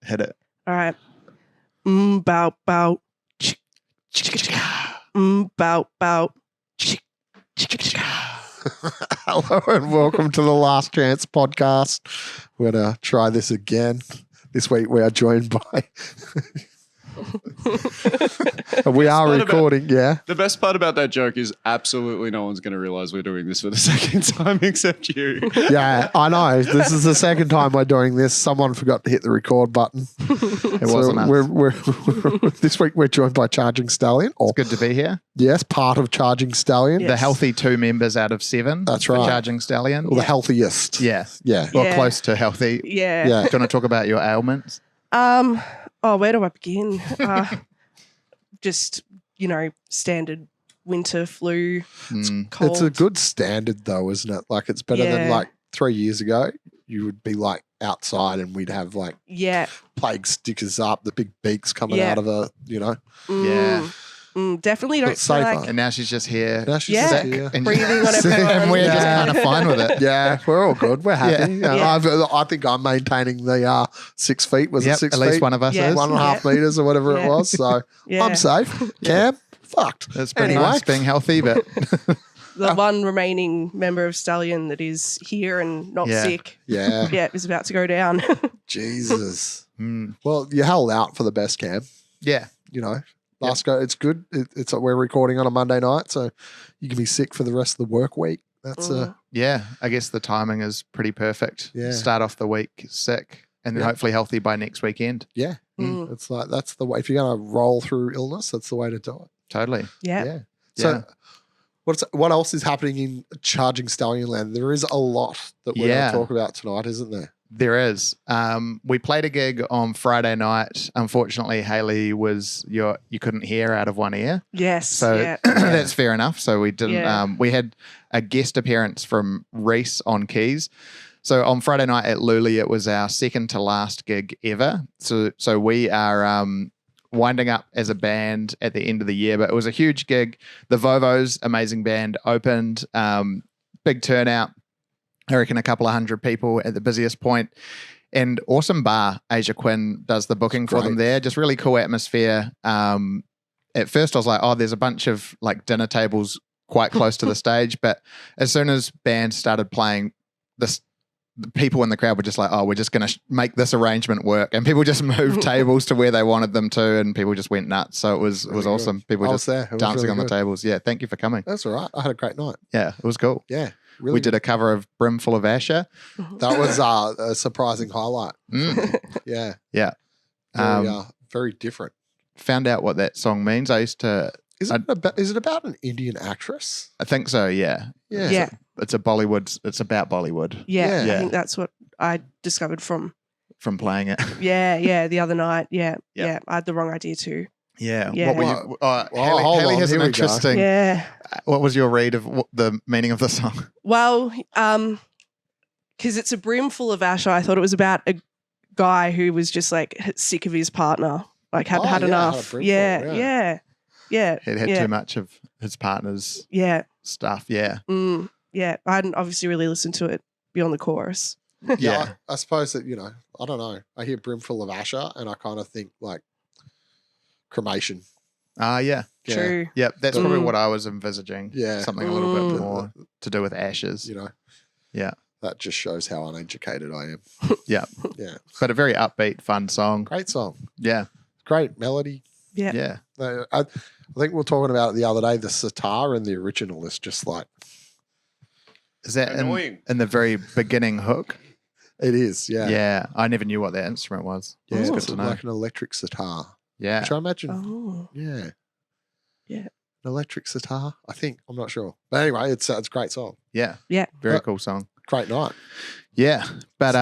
Hit it. All right. Bow, bow. Bow, bow. Hello and welcome to the Last Chance podcast. We're going to try this again. This week we are joined by... we are recording, yeah. The best part about that joke is absolutely no one's going to realize we're doing this for the second time except you. Yeah, I know. This is the second time we're doing this. Someone forgot to hit the record button. It wasn't us. We're this week we're joined by Charging Stallion. It's good to be here. Yes, part of Charging Stallion. Yes. The healthy 2 members out of 7. That's for right. Charging Stallion. Or the healthiest. Yeah. Yeah. Or Yeah. close to healthy. Yeah. Yeah. Do you want to talk about your ailments? Oh, where do I begin? Just, standard winter flu. It's cold. It's a good standard though, isn't it? Like it's better than Yeah. like 3 years ago. You would be like outside and we'd have like Yeah. plague stickers up, the big beaks coming Yeah. out of a, Yeah. Definitely don't It's feel safer. like And now she's just here. Now she's Yeah. just sick here. and breathing on everyone. and we're just Yeah. kind of fine with it. Yeah, we're all good. We're happy. Yeah. Yeah. I think I'm maintaining the 6 feet. Was Yep, it 6 at feet? least one of us Yeah. is. 1.5 meters or whatever it Yeah. was. So yeah. I'm safe. Cam, fucked. It's pretty Anyway. nice being healthy, but The one remaining member of Stallion that is here and not Yeah. sick. Yeah. Yeah, is about to go down. Jesus. mm, Well, you held out for the best, Cam. yeah. Last go. It's good. It's we're recording on a Monday night, so you can be sick for the rest of the work week. That's Yeah, I guess the timing is pretty perfect. Yeah. Start off the week sick and then Yeah. hopefully healthy by next weekend. yeah. Mm. It's like that's the way. If you're going to roll through illness, that's the way to do it. Totally. Yeah. So, what else is happening in Charging Stallion land? There is a lot that we're going Yeah. to talk about tonight, isn't there? There is. We played a gig on Friday night. Unfortunately, Haley you couldn't hear out of one ear. Yes. So yeah. that's fair enough. So we didn't. Yeah. We had a guest appearance from Reese on keys. So on Friday night at Luli, it was our second to last gig ever. So we are winding up as a band at the end of the year, but it was a huge gig. The Vovos, amazing band, opened. Big turnout. I reckon a couple of 100 people at the busiest point. And awesome bar. Asia Quinn does the booking for them Great. there. Just really cool atmosphere. At first I was like, oh, there's a bunch of like dinner tables quite close to the stage. But as soon as bands started playing, the people in the crowd were just like, oh, we're just going to make this arrangement work. And people just moved tables to where they wanted them to. And people just went nuts. So it was Really awesome. good. People I was just there. It was dancing really on the good. tables. Yeah. Thank you for coming. That's all right. I had a great night. Yeah. It was cool. Yeah. Really We did a cover of Brimful of Asher. That was a surprising highlight. Mm. Yeah. Yeah. Very different. Found out what that song means. I used to, Is it about an Indian actress? I think so. Yeah. Yeah. Yeah. It's about Bollywood Yeah. Yeah. I think that's what I discovered from from playing it. the other night. Yeah. Yeah. Yeah. I had the wrong idea too. Yeah. Yeah. What were you, Well, hold Haley on, has here an we go. interesting, Yeah. what was your read of the meaning of the song? Well, because it's a brimful of Asher, I thought it was about a guy who was just like sick of his partner, like had Oh, had yeah, enough. had a brimful, Yeah. yeah. Yeah. It had yeah. too much of his partner's Yeah. stuff. Yeah. Yeah. I hadn't obviously really listened to it beyond the chorus. Yeah. I suppose that, I don't know. I hear Brimful of Asher and I kind of think like cremation. Yeah. Yeah. True. Yep. That's probably Mm. what I was envisaging. Yeah. Something a little bit Mm. more to do with ashes. Yeah. That just shows how uneducated I am. Yeah. Yeah. But a very upbeat, fun song. Great song. Yeah. Great melody. Yeah. Yeah. I think we were talking about it the other day. The sitar in the original is just like, Is that Annoying. in the very beginning hook? it is. Yeah. Yeah. I never knew what that instrument was. Yeah. It's good It's to know. like an electric sitar. Yeah. Which I imagine. Oh. Yeah. Yeah. An electric sitar, I think. I'm not sure. But anyway, it's a great song. Yeah. Yeah. Very But- cool song. Great night. Yeah. But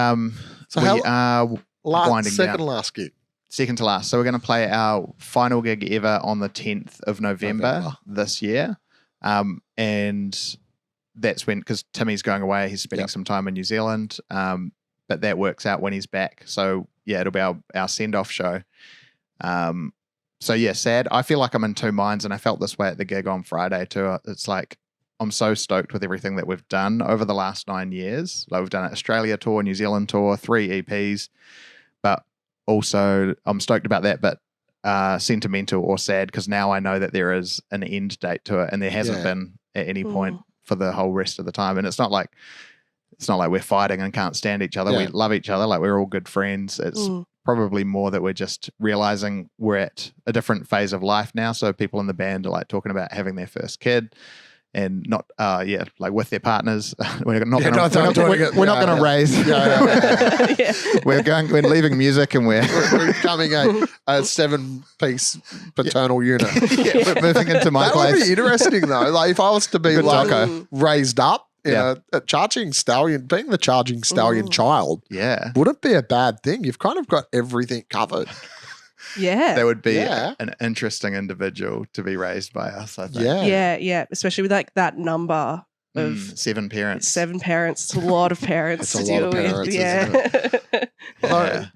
So we how- are winding second down. last gig. Second to last. So we're going to play our final gig ever on the 10th of November. This year. And that's when, because Timmy's going away, he's spending Yep. some time in New Zealand. But that works out when he's back. So yeah, it'll be our send-off show. So yeah, sad. I feel like I'm in two minds, and I felt this way at the gig on Friday too. It's like I'm so stoked with everything that we've done over the last 9 years. Like we've done an Australia tour, New Zealand tour, 3 EPs, but also I'm stoked about that, but sentimental or sad because now I know that there is an end date to it, and there hasn't been at any point for the whole rest of the time. And it's not like we're fighting and can't stand each other. We love each other, like we're all good friends. It's probably more that we're just realizing we're at a different phase of life now. So people in the band are like talking about having their first kid. And not, like with their partners. We're not going to raise. We're leaving music and we're becoming a 7-piece paternal unit. We're moving into my place. That would be interesting though. Like if I was to be raised up in a charging stallion, being the charging stallion child, wouldn't be a bad thing. You've kind of got everything covered. Yeah. That would be an interesting individual to be raised by us, I think. Yeah. Especially with like that number of 7 parents. 7 parents. It's a lot of parents to deal with.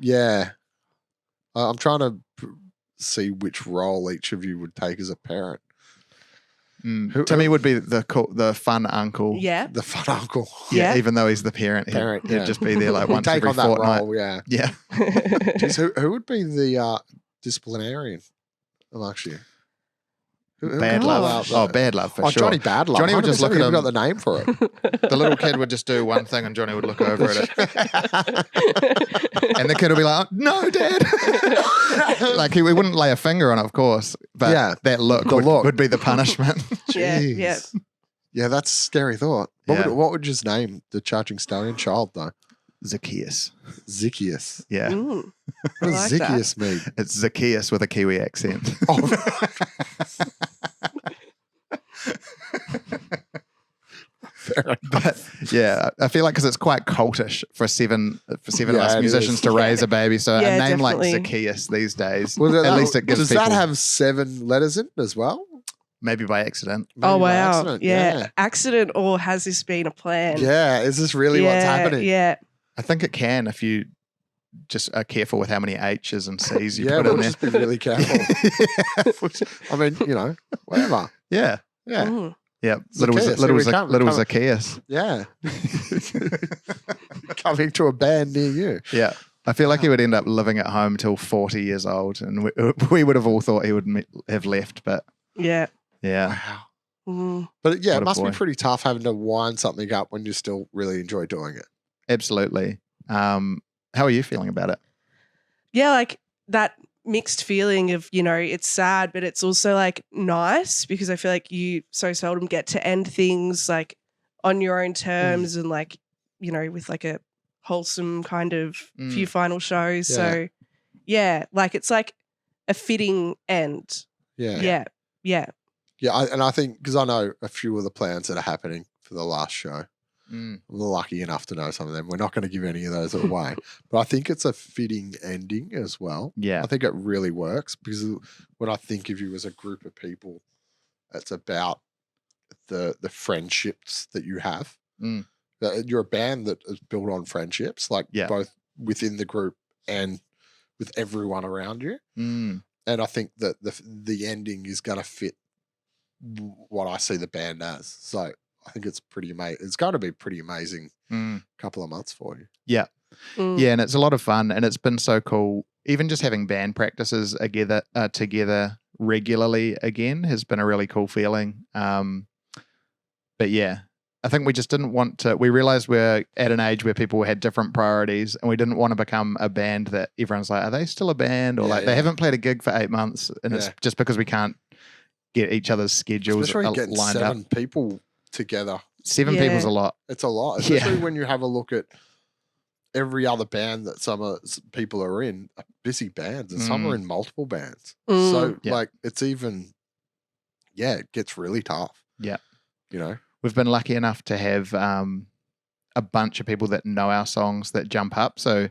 Yeah. I'm trying to see which role each of you would take as a parent. Timmy would be the fun uncle. Yeah. The fun uncle. Yeah. Even though he's the parent. He'd just be there like once every fortnight. Role, yeah. Jeez, who would be the disciplinarian amongst you? Bad Love. Bad Love for sure. Johnny Bad Love. Johnny would just look at him. Got the name for it. The little kid would just do one thing and Johnny would look over at it. And the kid would be like, no, Dad. Like we wouldn't lay a finger on it, of course. But that look would be the punishment. Yeah, that's a scary thought. What would you just name the charging stallion child though? Zacchaeus. Yeah. What does Zacchaeus mean? It's Zacchaeus with a Kiwi accent. But I feel like because it's quite cultish for seven of us musicians to raise a baby. So a name like Zacchaeus these days, at least it gives people. Does that have 7 letters in it as well? Maybe by accident. Wow. Accident, or has this been a plan? Yeah. Is this really what's happening? Yeah. I think it can if you just are careful with how many H's and C's you put in there. Just be really careful. I mean, whatever. Yeah. Little Zacchaeus. Yeah. Coming to a band near you. Yeah. I feel like he would end up living at home till 40 years old, and we would have all thought he would have left, but yeah. Wow. But it must be pretty tough having to wind something up when you still really enjoy doing it. Absolutely. How are you feeling about it? Yeah, like that mixed feeling of, it's sad, but it's also like nice because I feel like you so seldom get to end things like on your own terms and like, with like a wholesome kind of few final shows. So like it's like a fitting end. Yeah. And I think because I know a few of the plans that are happening for the last show. I'm lucky enough to know some of them. We're not going to give any of those away, but I think it's a fitting ending as well. Yeah, I think it really works because when I think of you as a group of people, it's about the friendships that you have. You're a band that is built on friendships, like both within the group and with everyone around you. And I think that the ending is going to fit what I see the band as. So I think it's pretty amazing. It's going to be pretty amazing couple of months for you. Yeah. Yeah, and it's a lot of fun, and it's been so cool. Even just having band practices together regularly again has been a really cool feeling. But yeah, I think we just didn't want to. We realized we're at an age where people had different priorities, and we didn't want to become a band that everyone's like, are they still a band? Or they haven't played a gig for 8 months, and it's just because we can't get each other's schedules lined 7 up. People together. 7 people's a lot. It's a lot, especially when you have a look at every other band that some people are in, are busy bands, and some are in multiple bands. So like it's even, it gets really tough. Yeah. We've been lucky enough to have a bunch of people that know our songs that jump up. So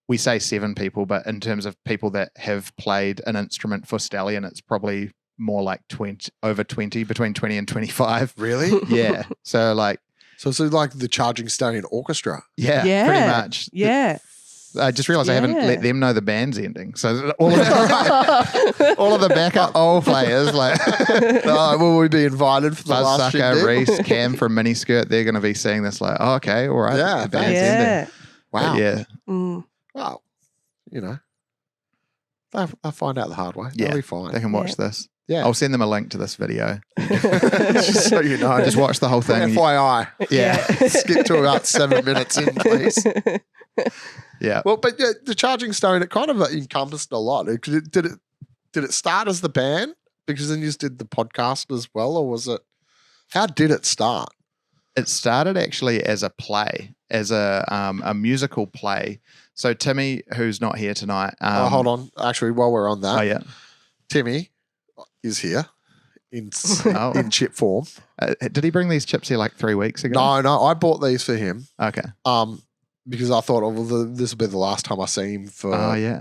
we say 7 people, but in terms of people that have played an instrument for Stallion, it's probably more like 20, between 20 and 25. Really? Yeah. So like the Charging Stallion Orchestra. Yeah, pretty much. Yeah. I just realized I haven't let them know the band's ending. So all of the backup old players, like, will we be invited for the last Sucker, Reese, Cam from Miniskirt, they're going to be seeing this like, okay, all right. Yeah. The band's ending. Wow. But yeah. Wow. They'll find out the hard way. Yeah. They'll be fine. They can watch this. Yeah. I'll send them a link to this video. Just so you know. Just watch the whole thing. FYI. Yeah. Skip to about 7 minutes in, please. Yeah. Well, but yeah, the Charging Stone, it kind of encompassed a lot. Did it start as the band? Because then you just did the podcast as well, or was it? How did it start? It started actually as a play, as a musical play. So Timmy, who's not here tonight. Hold on. Actually, while we're on that, Oh yeah. Timmy is here in Oh. in chip form. Did he bring these chips here like 3 weeks ago? No, I bought these for him. Okay. Because I thought, this will be the last time I see him for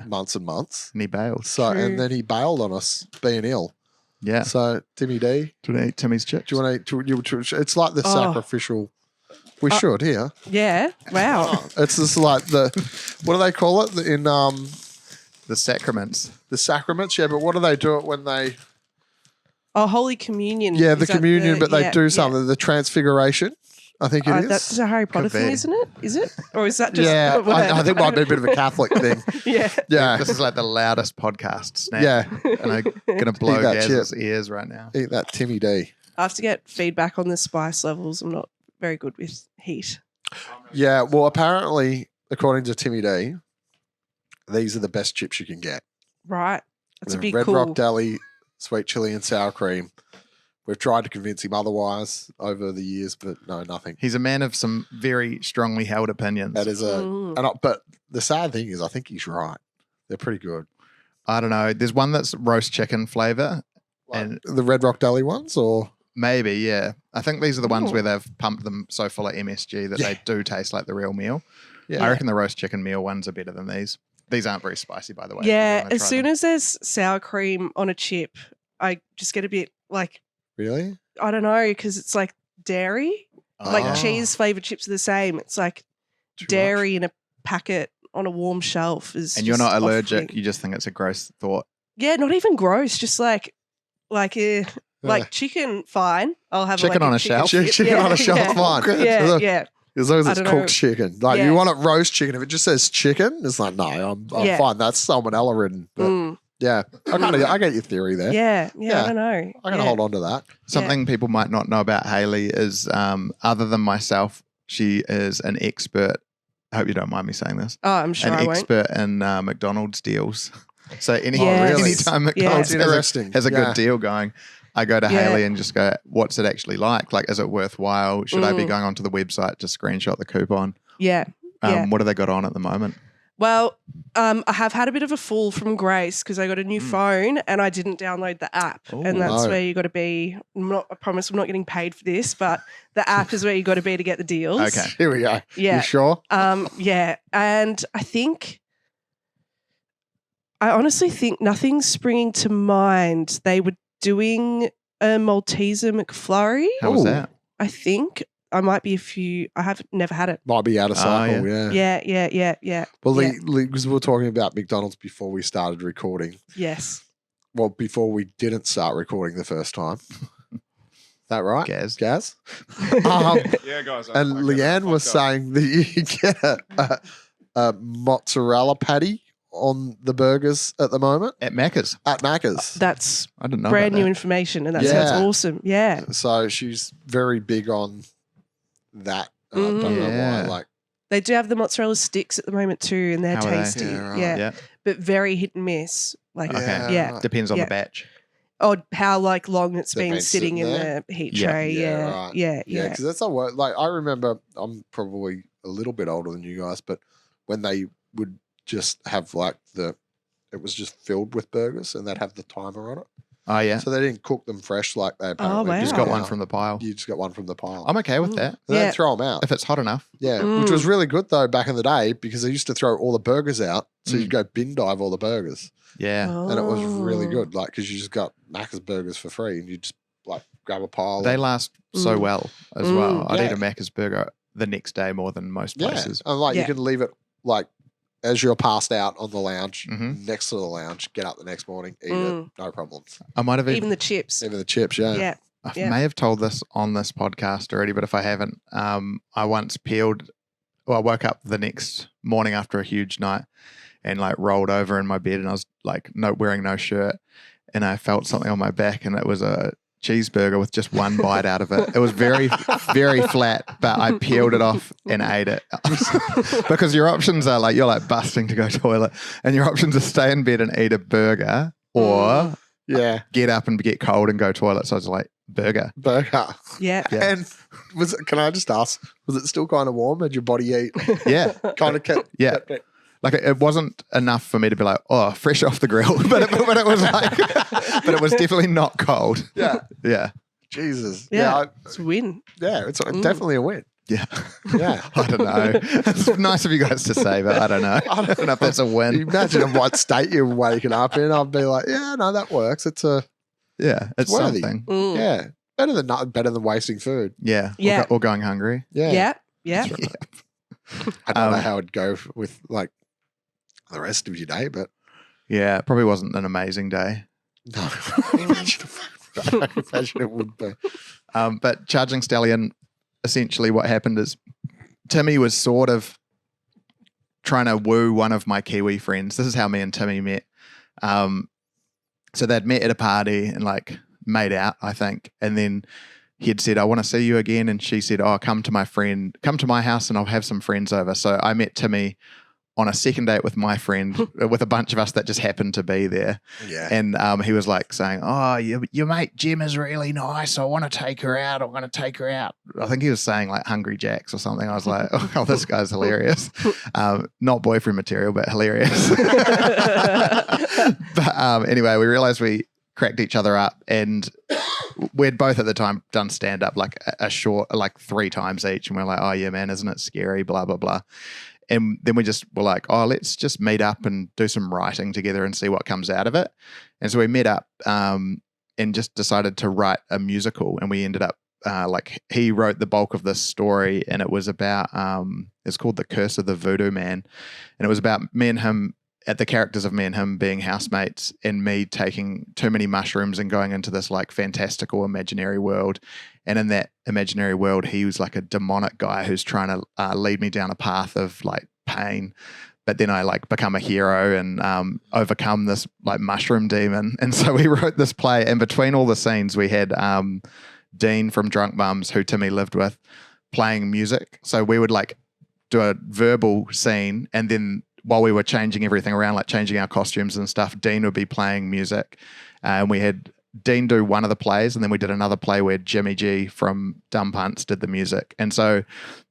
months and months. And he bailed. So, True. and then he bailed on us being ill. Yeah. So, Timmy D, Do you want to eat Timmy's chips? do you want to? It's like the Oh. sacrificial. We should here. Yeah. Wow. It's just like the, what do they call it in The sacraments. the sacraments? Yeah, but what do they do it when they? Oh, Holy Communion. Yeah, Is the that communion, but they yeah, do yeah. something. The Transfiguration, I think it is. That's a Harry Potter Could thing, be. isn't it? Is it? Or is that just Yeah, I think it might be a bit of a Catholic thing. Yeah. Yeah, This is like the loudest podcast snap. yeah. And I'm going to blow that Gaz's ears right now. Eat that Timmy D. I have to get feedback on the spice levels. I'm not very good with heat. Yeah, well, apparently, according to Timmy D, these are the best chips you can get. Right. That's a The big Red cool. Rock Deli, sweet chili and sour cream. We've tried to convince him otherwise over the years, but no, nothing. He's a man of some very strongly held opinions. That is Mm. but the sad thing is, I think he's right. They're pretty good. I don't know. There's one that's roast chicken flavor. And The Red Rock Deli ones, or maybe, yeah. I think these are the ones Ooh. where they've pumped them so full of MSG that they do taste like the real meal. Yeah. I reckon the roast chicken meal ones are better than these. These aren't very spicy, by the way. Yeah. As soon as there's sour cream on a chip, I just get a bit like, really? I don't know, because it's like dairy. Like Oh. cheese flavored chips are the same. It's like Too dairy in a packet on a warm shelf is. And you're just not allergic. off-putting. You just think it's a gross thought. Yeah, not even gross. Just like Yeah. chicken. Fine, I'll have Chicken like on a shelf? Chicken on a shelf, yeah. fine. Yeah, yeah. As long as I it's don't cooked know. chicken. Like, Yeah. you want it roast chicken. If it just says chicken, it's like, no, I'm Yeah. fine. That's salmonella ridden. But Mm, yeah, I get your theory there. yeah, Yeah. I don't know. I'm going to Yeah. hold on to that. Something people might not know about Hayley is, other than myself, she is an expert. I hope you don't mind me saying this. Oh, I'm sure I An won't. expert in McDonald's deals. So Yes. anytime Yeah. McDonald's That's interesting. has a Yeah. good deal going, I go to Yeah. Hayley and just go, what's it actually like? Like, is it worthwhile? Should I be Mm. going onto the website to screenshot the coupon? Yeah. Yeah. What have they got on at the moment? Well, I have had a bit of a fall from grace because I got a new phone and I didn't download the app, and Ooh. that's No. where you got to be. I promise I'm not getting paid for this, but the app is where you got to be to get the deals. Okay. Here we go. Yeah. You sure? Yeah, and I honestly think nothing's springing to mind. They were doing a Malteser McFlurry. How was Ooh. that? I think I might be a few. I have never had it. Might be out of Oh, cycle, yeah. Yeah. Well, yeah. because we were talking about McDonald's before we started recording. Yes. Well, before we didn't start recording the first time. Is that right? Gaz. Gaz? Yeah, guys. And Leanne was saying that you get a mozzarella patty on the burgers at the moment At Macca's. at Macca's. That's I didn't know brand about new that. information, and that Yeah. sounds awesome. Yeah. So she's very big on that. I don't know Yeah. why. Like, They do have the mozzarella sticks at the moment too, and they're How are they? tasty. Yeah, right. Yeah. Yeah. But very hit and miss. Like, Okay. yeah. right. Depends on Yeah. the batch. or how like long it's They've been been sitting in sitting the heat Yeah. tray. Yeah. right. Yeah. Yeah, because that's a word. Like, I remember, I'm probably a little bit older than you guys, but when they would just have like it was just filled with burgers and they'd have the timer on it. Oh, yeah. So they didn't cook them fresh like they apparently wow. Just do got now. one from the pile. You just got one from the pile. I'm okay with Mm. that. And then Yeah. throw them out. If it's hot enough. Yeah, Mm. which was really good though back in the day because they used to throw all the burgers out. So you'd go bin dive all the burgers. Yeah. And it was really Oh. good. Like, because you just got Macca's burgers for free and you just like grab a pile. They and, last so Mm. well as Mm. well. I'd Yeah. eat a Macca's burger the next day more than most yeah. places. And like, Yeah. you can leave it like as you're passed out on the lounge, Mhm. next to the lounge, get up the next morning, eat Mm. it, no problems. I might have Even the chips. Even the chips, yeah. Yeah. I Yeah. may have told this on this podcast already, but if I haven't, I once peeled. Well, I woke up the next morning after a huge night, and like rolled over in my bed, and I was like wearing no shirt, and I felt something on my back, and it was a cheeseburger with just one bite out of it. It was very, very flat, but I peeled it off and ate it. Because your options are like, you're like busting to go toilet, and your options are stay in bed and eat a burger or get up and get cold and go toilet. So I was like, burger. Yeah. And can I just ask, was it still kind of warm? Had your body eat? Yeah. Kind of kept. Like it wasn't enough for me to be like, oh, fresh off the grill, but it was like, but it was definitely not cold. Yeah. Jesus. Yeah. It's a win. Yeah. It's definitely a win. Yeah. Yeah. I don't know. It's nice of you guys to say, but I don't know. I don't know if that's a win. Imagine in what state you're waking up in. I'd be like, yeah, no, that works. It's it's worthy. something. Yeah. Better than wasting food. Yeah. Yeah. Or going hungry. Yeah. I don't know how it'd go with like the rest of your day, but yeah, it probably wasn't an amazing day. no. I imagine it would be. But charging Stallion, essentially what happened is Timmy was sort of trying to woo one of my Kiwi friends. This is how me and Timmy met. So they'd met at a party and like made out, I think. And then he had said, I want to see you again. And she said, oh, come to my house and I'll have some friends over. So I met Timmy on a second date with my friend, with a bunch of us that just happened to be there. Yeah. And he was like saying, oh, your mate Jem is really nice. I want to take her out. I want to take her out. I think he was saying like Hungry Jacks or something. I was like, oh, this guy's hilarious. Not boyfriend material, but hilarious. But anyway, we realized we cracked each other up, and we'd both at the time done stand-up like a short, like 3 times each. And we're like, oh yeah, man, isn't it scary? Blah, blah, blah. And then we just were like, oh, let's just meet up and do some writing together and see what comes out of it. And so we met up and just decided to write a musical. And we ended up like he wrote the bulk of this story, and it was about it's called The Curse of the Voodoo Man. And it was about me and him, the characters of me and him being housemates, and me taking too many mushrooms and going into this like fantastical imaginary world. And in that imaginary world, he was like a demonic guy who's trying to lead me down a path of like pain. But then I like become a hero and overcome this like mushroom demon. And so we wrote this play, and between all the scenes we had Dean from Drunk Mums, who Timmy lived with, playing music. So we would like do a verbal scene, and then while we were changing everything around, like changing our costumes and stuff, Dean would be playing music. And we had Dean do one of the plays, and then we did another play where Jimmy G from Dumb Punts did the music. And so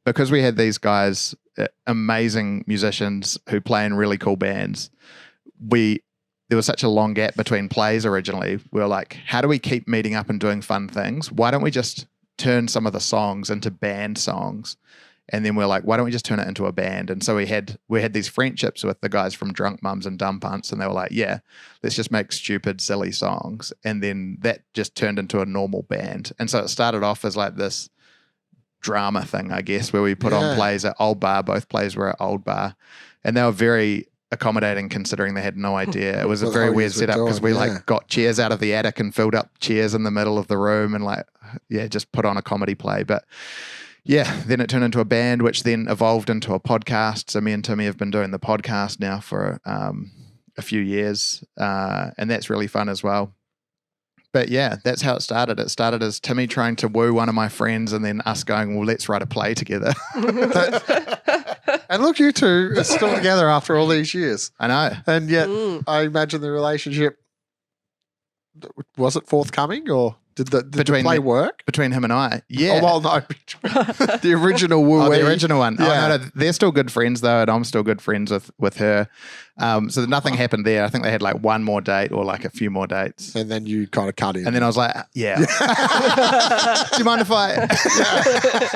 because we had these guys, amazing musicians who play in really cool bands, there was such a long gap between plays originally. We were like, how do we keep meeting up and doing fun things? Why don't we just turn some of the songs into band songs? And then we're like, why don't we just turn it into a band? And so we had these friendships with the guys from Drunk Mums and Dumb Punts, and they were like, yeah, let's just make stupid, silly songs. And then that just turned into a normal band. And so it started off as like this drama thing, I guess, where we put on plays at Old Bar. Both plays were at Old Bar. And they were very accommodating considering they had no idea. It was a very weird setup because we like got chairs out of the attic and filled up chairs in the middle of the room and like, just put on a comedy play. But yeah, then it turned into a band, which then evolved into a podcast. So me and Timmy have been doing the podcast now for a few years, and that's really fun as well. But yeah, that's how it started. It started as Timmy trying to woo one of my friends, and then us going, well, let's write a play together. And look, you two are still together after all these years. I know. And yet I imagine the relationship, was it forthcoming, or did the play work? Between him and I? Yeah. Oh, well, no. The original woo. Oh, the original one. Yeah. Oh, no, they're still good friends though, and I'm still good friends with her. So nothing happened there. I think they had like one more date or like a few more dates. And then you kind of cut in. And then I was like, yeah. Do you mind if I...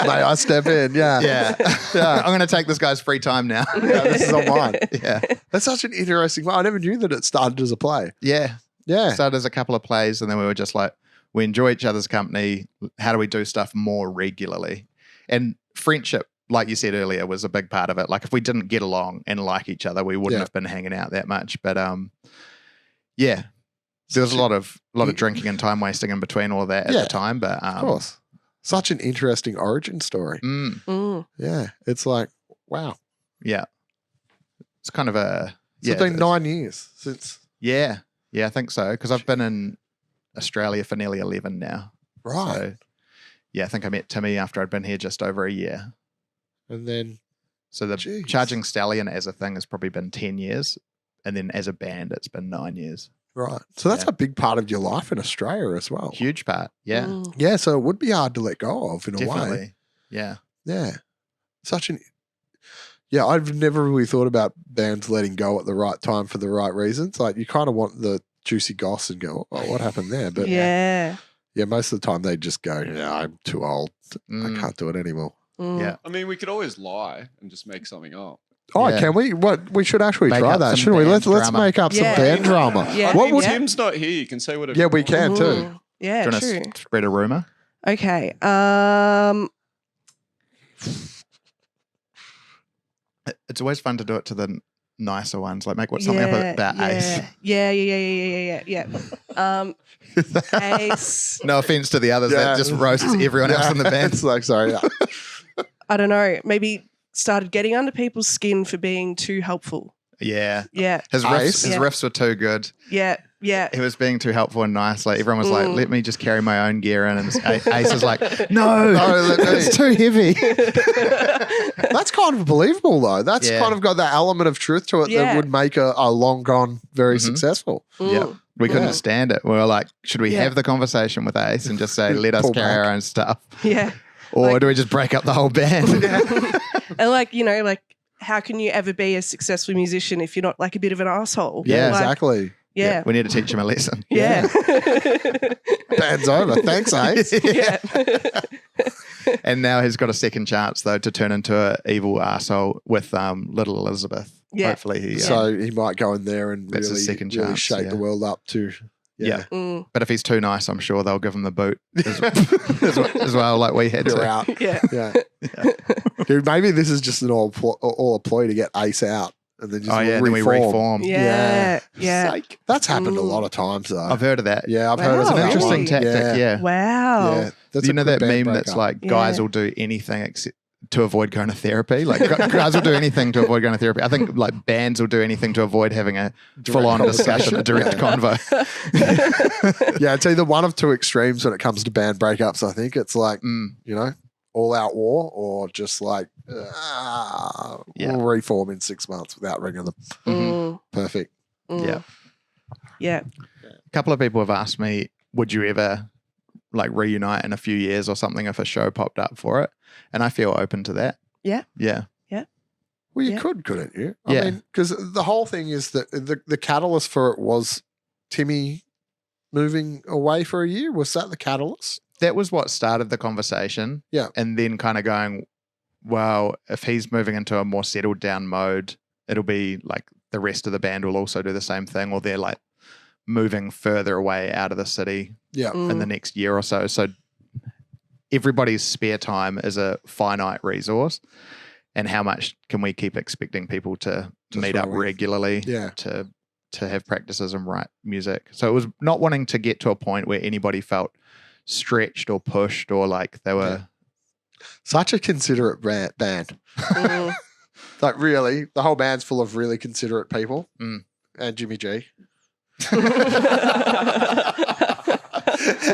Mate, I step in, Yeah. I'm going to take this guy's free time now. Yeah, this is all mine. Yeah. That's such an interesting one. I never knew that it started as a play. Yeah. Yeah. Started as a couple of plays, and then we were just like, we enjoy each other's company. How do we do stuff more regularly? And friendship, like you said earlier, was a big part of it. Like if we didn't get along and like each other, we wouldn't have been hanging out that much. But there was a lot of drinking and time wasting in between all of that at the time. But of course, such an interesting origin story. Mm. Yeah, it's like, wow. Yeah, it's kind of a So it's been 9 years since. Yeah, I think so. Because I've been in Australia for nearly 11 now. Right. So, yeah, I think I met Timmy after I'd been here just over a year. And then. So the Jeez. Charging Stallion as a thing has probably been 10 years. And then as a band, it's been 9 years. Right. So that's Yeah. a big part of your life in Australia as well. Huge part. Yeah, Mm. Yeah. So it would be hard to let go of in a way. definitely. Yeah. Yeah. I've never really thought about bands letting go at the right time for the right reasons. Like you kind of want the juicy goss and go, oh, what happened there? But Yeah. most of the time they just go, yeah, I'm too old. Mm. I can't do it anymore. Mm. Yeah. I mean, we could always lie and just make something up. Oh, Yeah. can we? What we should actually Make try up that, some shouldn't we? band Let's drama. make up some Yeah. band drama. Yeah. What would Yeah. Tim's not here. You can say whatever. Yeah, you we want. can too. Mm. Yeah, Do you true. want to spread a rumor? Okay. It's always fun to do it to the nicer ones. Like make something up about Ace. Yeah. Ace. No offense to the others. Yeah. That just roasts everyone else in the band. It's like, sorry. I don't know. Maybe started getting under people's skin for being too helpful. Yeah. Yeah. His Ace? riffs were too good. Yeah. He was being too helpful and nice. Like everyone was like, Mm. let me just carry my own gear in. And Ace is like, no, let me. it's too heavy. That's kind of believable though. That's Yeah. kind of got that element of truth to it Yeah. that would make a long gone very Mhm. successful. Yep. We couldn't Yeah. stand it. We were like, should we Yeah. have the conversation with Ace and just say, let us Pull carry back. our own stuff? Yeah. Or Like- do we just break up the whole band? And like, how can you ever be a successful musician if you're not like a bit of an asshole? Yeah. Like, Exactly. Yeah. We need to teach him a lesson. Yeah. Band's over. Thanks, Ace. Yeah. And now he's got a second chance though to turn into an evil arsehole with little Elizabeth. Yeah. Hopefully he. So he might go in there and That's his really, second really chance, shake yeah. the world up to. Yeah. Mm. But if he's too nice, I'm sure they'll give him the boot as well, like we had You're to. out. Yeah. Yeah. Dude, maybe this is just an all a ploy to get Ace out and then just Oh yeah, then we reform. Yeah. Yeah. Psych. That's happened a Mm. lot of times though. I've heard of that. Yeah, I've Wow. heard It's of an that interesting one. tactic. Yeah. Wow. Yeah. That's Do you a know good that band meme that's breakup. like guys Yeah. will do anything except to avoid going to therapy? Like guys will do anything to avoid going to therapy. I think like bands will do anything to avoid having a full-on discussion, a direct convo. Yeah, it's either one of two extremes when it comes to band breakups. I think it's like, Mm. all out war or just like, Yeah. we'll reform in 6 months without ringing them. Mm. Perfect. Mm. Yeah. Yeah. A couple of people have asked me, would you ever like reunite in a few years or something if a show popped up for it? And I feel open to that. Yeah. Yeah. Well, you Yeah. could, couldn't you? Yeah. I mean, because the whole thing is that the catalyst for it was Timmy moving away for a year. Was that the catalyst? That was what started the conversation. Yeah. And then kind of going, well, if he's moving into a more settled down mode, it'll be like the rest of the band will also do the same thing, or they're like moving further away out of the city Yeah. in the next year or so. So everybody's spare time is a finite resource. And how much can we keep expecting people to meet throw up in. regularly Yeah. to have practices and write music? So it was not wanting to get to a point where anybody felt stretched or pushed or like they were. Such a considerate band. Mm. Like really, the whole band's full of really considerate people. Mm. And Jimmy G.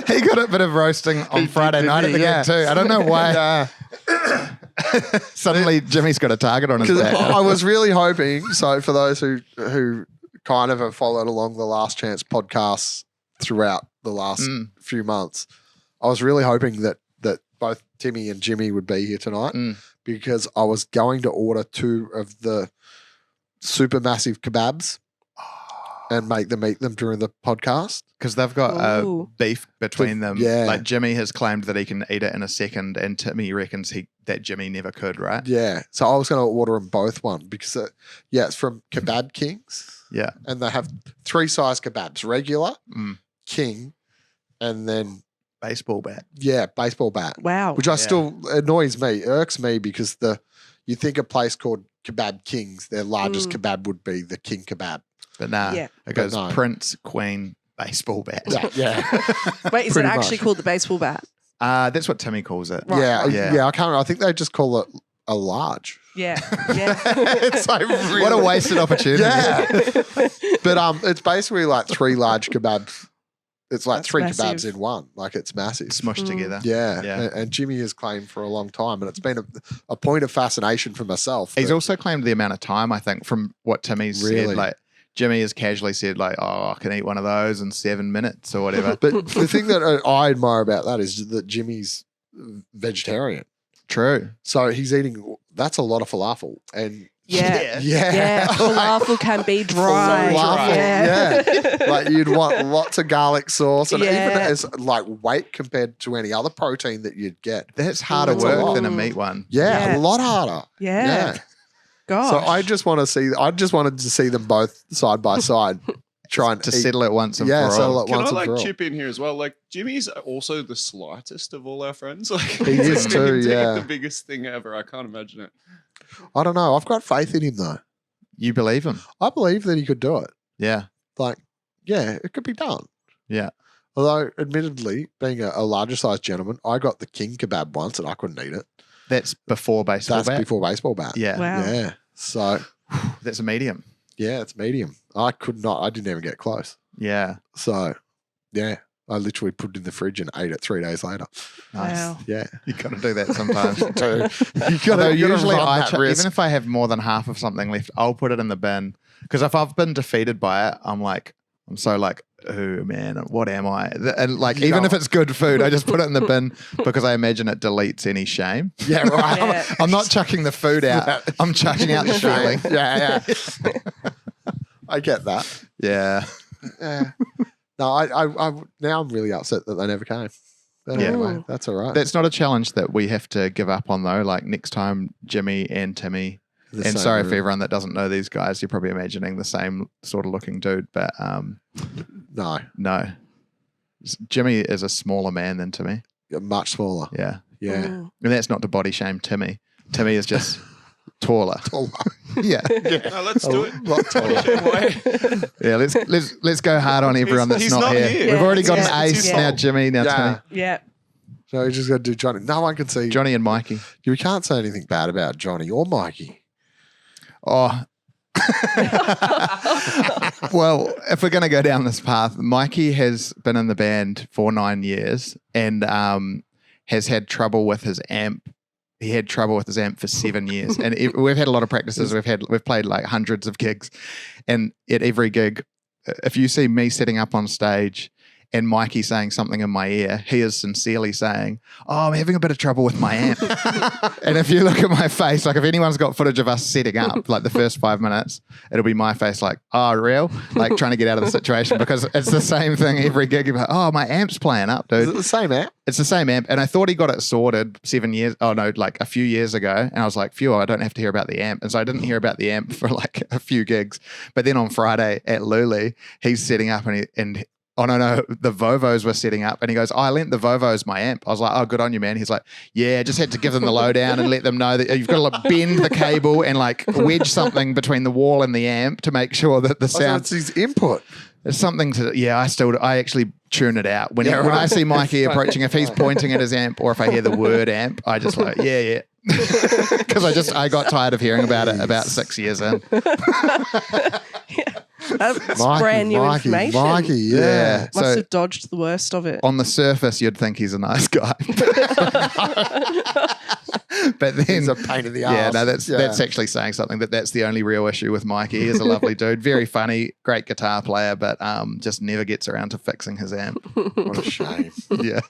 He got a bit of roasting on Friday night at the yeah. gig too. I don't know why. Yeah. Suddenly Jimmy's got a target on his Because back. I was really hoping. So for those who kind of have followed along the Last Chance podcasts throughout the last few months, I was really hoping that both Timmy and Jimmy would be here tonight because I was going to order 2 of the super massive kebabs and make them eat them during the podcast. Because they've got Ooh. beef between them. Yeah. Like Jimmy has claimed that he can eat it in a second, and Timmy reckons that Jimmy never could, right? Yeah. So I was going to order them both one because, it's from Kebab Kings. Yeah. And they have 3 size kebabs, regular, Mm. king, and then, Baseball bat. baseball bat. Wow. Which I Yeah. still irks me because you think a place called Kebab Kings, their largest kebab would be the king kebab. But nah, Yeah. it goes no. Prince, Queen, baseball bat. Yeah. Wait, is it Pretty actually much. called the baseball bat? That's what Timmy calls it. Right, yeah, right. yeah. I can't. I think they just call it a large. Yeah. It's like really, What a wasted opportunity. Yeah. But it's basically like 3 large kebabs. It's like That's 3 massive. kebabs in one. Like it's massive. Smushed together. Yeah. Yeah. And Jimmy has claimed for a long time, and it's been a point of fascination for myself. He's that- also claimed the amount of time, I think, from what Timmy's Really? said. Like, Jimmy has casually said, like, oh, I can eat one of those in 7 minutes or whatever. But the thing that I admire about that is that Jimmy's vegetarian. True. So he's eating, that's a lot of falafel. And Yeah. yeah. Falafel can be dry. Falafel, yeah. Like you'd want lots of garlic sauce, and Yeah. even as like weight compared to any other protein that you'd get. That's harder That's a work lot. than a meat one. Yeah, Yeah. a lot harder. Yeah. Gosh. So I just wanted to see them both side by side, trying To eat. settle it once and Yeah, for settle all. it Can I once and like for all. chip in here as well? Like Jimmy's also the slightest of all our friends. Like He is expect him too, to eat yeah. the biggest thing ever. I can't imagine it. I don't know. I've got faith in him though. You believe him. I believe that he could do it. Yeah. Like, yeah, it could be done. Yeah. Although, admittedly, being a larger sized gentleman, I got the king kebab once and I couldn't eat it. That's before baseball That's bat. before baseball bat. Yeah. Wow. Yeah. So, That's a medium. yeah, it's medium. I didn't even get close. Yeah. So, yeah, I literally put it in the fridge and ate it 3 days later. Nice. Wow. Yeah. You got to do that sometimes. You Although gotta usually run I that risk. even if I have more than half of something left, I'll put it in the bin. Because if I've been defeated by it, I'm so like, oh man, what am I? And like, You even know- if it's good food, I just put it in the bin because I imagine it deletes any shame. Yeah, right. Yeah. I'm not chucking the food out. I'm chucking out the feeling. Yeah. I get that. Yeah. Yeah. No, I now I'm really upset that they never came. But Yeah. anyway, that's all right. That's not a challenge that we have to give up on though. Like next time, Jimmy and Timmy, The and same sorry for room. everyone that doesn't know these guys, you're probably imagining the same sort of looking dude, but No, no. Jimmy is a smaller man than Timmy. much smaller. Yeah. Yeah. Mm. And that's not to body shame Timmy. Timmy is just taller. Taller. Yeah. No, let's do it. A lot taller. Yeah, let's go hard on everyone that's He's not, not here. here. We've already got Yeah, an it's ace his now, fault. Jimmy, now Yeah. Timmy. Yeah. So you just got to do Johnny. No one can see. Johnny and Mikey. We can't say anything bad about Johnny or Mikey. Oh. Well, if we're going to go down this path, Mikey has been in the band for 9 years and has had trouble with his amp. He had trouble with his amp for 7 years, and we've had a lot of practices. We've played like hundreds of gigs, and at every gig, if you see me sitting up on stage and Mikey saying something in my ear, he is sincerely saying, "Oh, I'm having a bit of trouble with my amp." And if you look at my face, like if anyone's got footage of us setting up, like the first 5 minutes, it'll be my face like, "Oh, real?" Like trying to get out of the situation because it's the same thing every gig. You're like, "Oh, my amp's playing up, dude." Is it the same app? It's the same amp. And I thought he got it sorted like a few years ago. And I was like, phew, I don't have to hear about the amp. And so I didn't hear about the amp for like a few gigs. But then on Friday at Luli, he's setting up and oh, no, the Vovos were setting up. And he goes, I lent the Vovos my amp. I was like, oh, good on you, man. He's like, yeah, just had to give them the lowdown and let them know that you've got to like bend the cable and like wedge something between the wall and the amp to make sure that the So sound... it's his input. There's something to, I actually tune it out. When, Yeah, when I right. see Mikey approaching, if he's pointing at his amp or if I hear the word amp, I just like, yeah. Because I got tired of hearing about it about 6 years in. That's brand new information. Mikey, yeah. Must have dodged the worst of it. On the surface, you'd think he's a nice guy. But then He's a pain in the ass. yeah, no, that's actually saying something. That's the only real issue with Mikey. He's a lovely dude, very funny, great guitar player, but just never gets around to fixing his amp. What a shame. Yeah,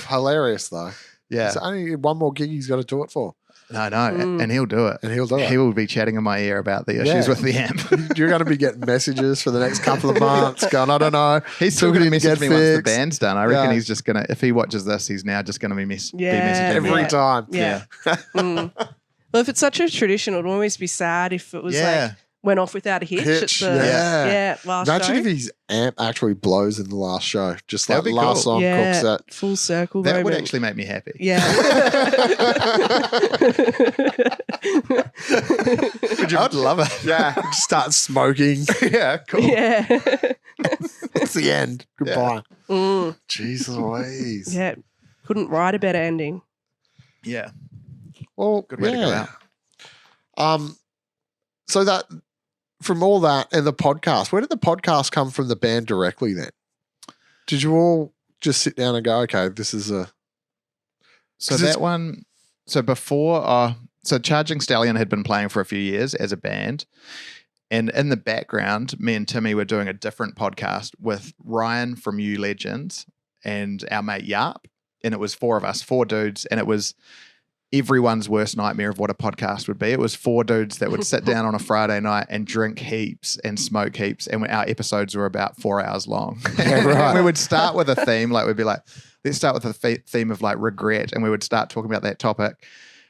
Hilarious though. yeah. It's only one more gig he's got to do it for, No, and he'll do it. and he'll do it. He will be chatting in my ear about the issues Yeah. with the amp. You're going to be getting messages for the next couple of months going, I don't know. He's still going to message me once the band's done. I reckon Yeah. he's just going to, if he watches this, he's now just going to be messaging Every me. Yeah. time. Yeah. Well, if it's such a tradition, it would always be sad if it was Yeah. like went off without a hitch. At the, yeah. last Imagine show. if his amp actually blows in the last show. Just like That'd be last cool. song yeah, cooks it. full circle That would moment. actually make me happy. Yeah. I'd love it. Yeah. Just start smoking. Yeah, cool. yeah. It's the end. Goodbye. Mm, Jeez Louise. yeah. Couldn't write a better ending. Yeah. Well, Good way to go out. So that from all that and the podcast, where did the podcast come from the band directly then? Did you all just sit down and go, okay, this is a... So 'Cause that it's- one, so before, so Charging Stallion had been playing for a few years as a band. And in the background, me and Timmy were doing a different podcast with Ryan from You Legends and our mate Yarp. And it was four of us, four dudes. And it was everyone's worst nightmare of what a podcast would be. It was four dudes that would sit down on a Friday night and drink heaps and smoke heaps. And our episodes were about 4 hours long. Yeah, right. We would start with a theme. Like we'd be like, let's start with a theme of like regret. And we would start talking about that topic.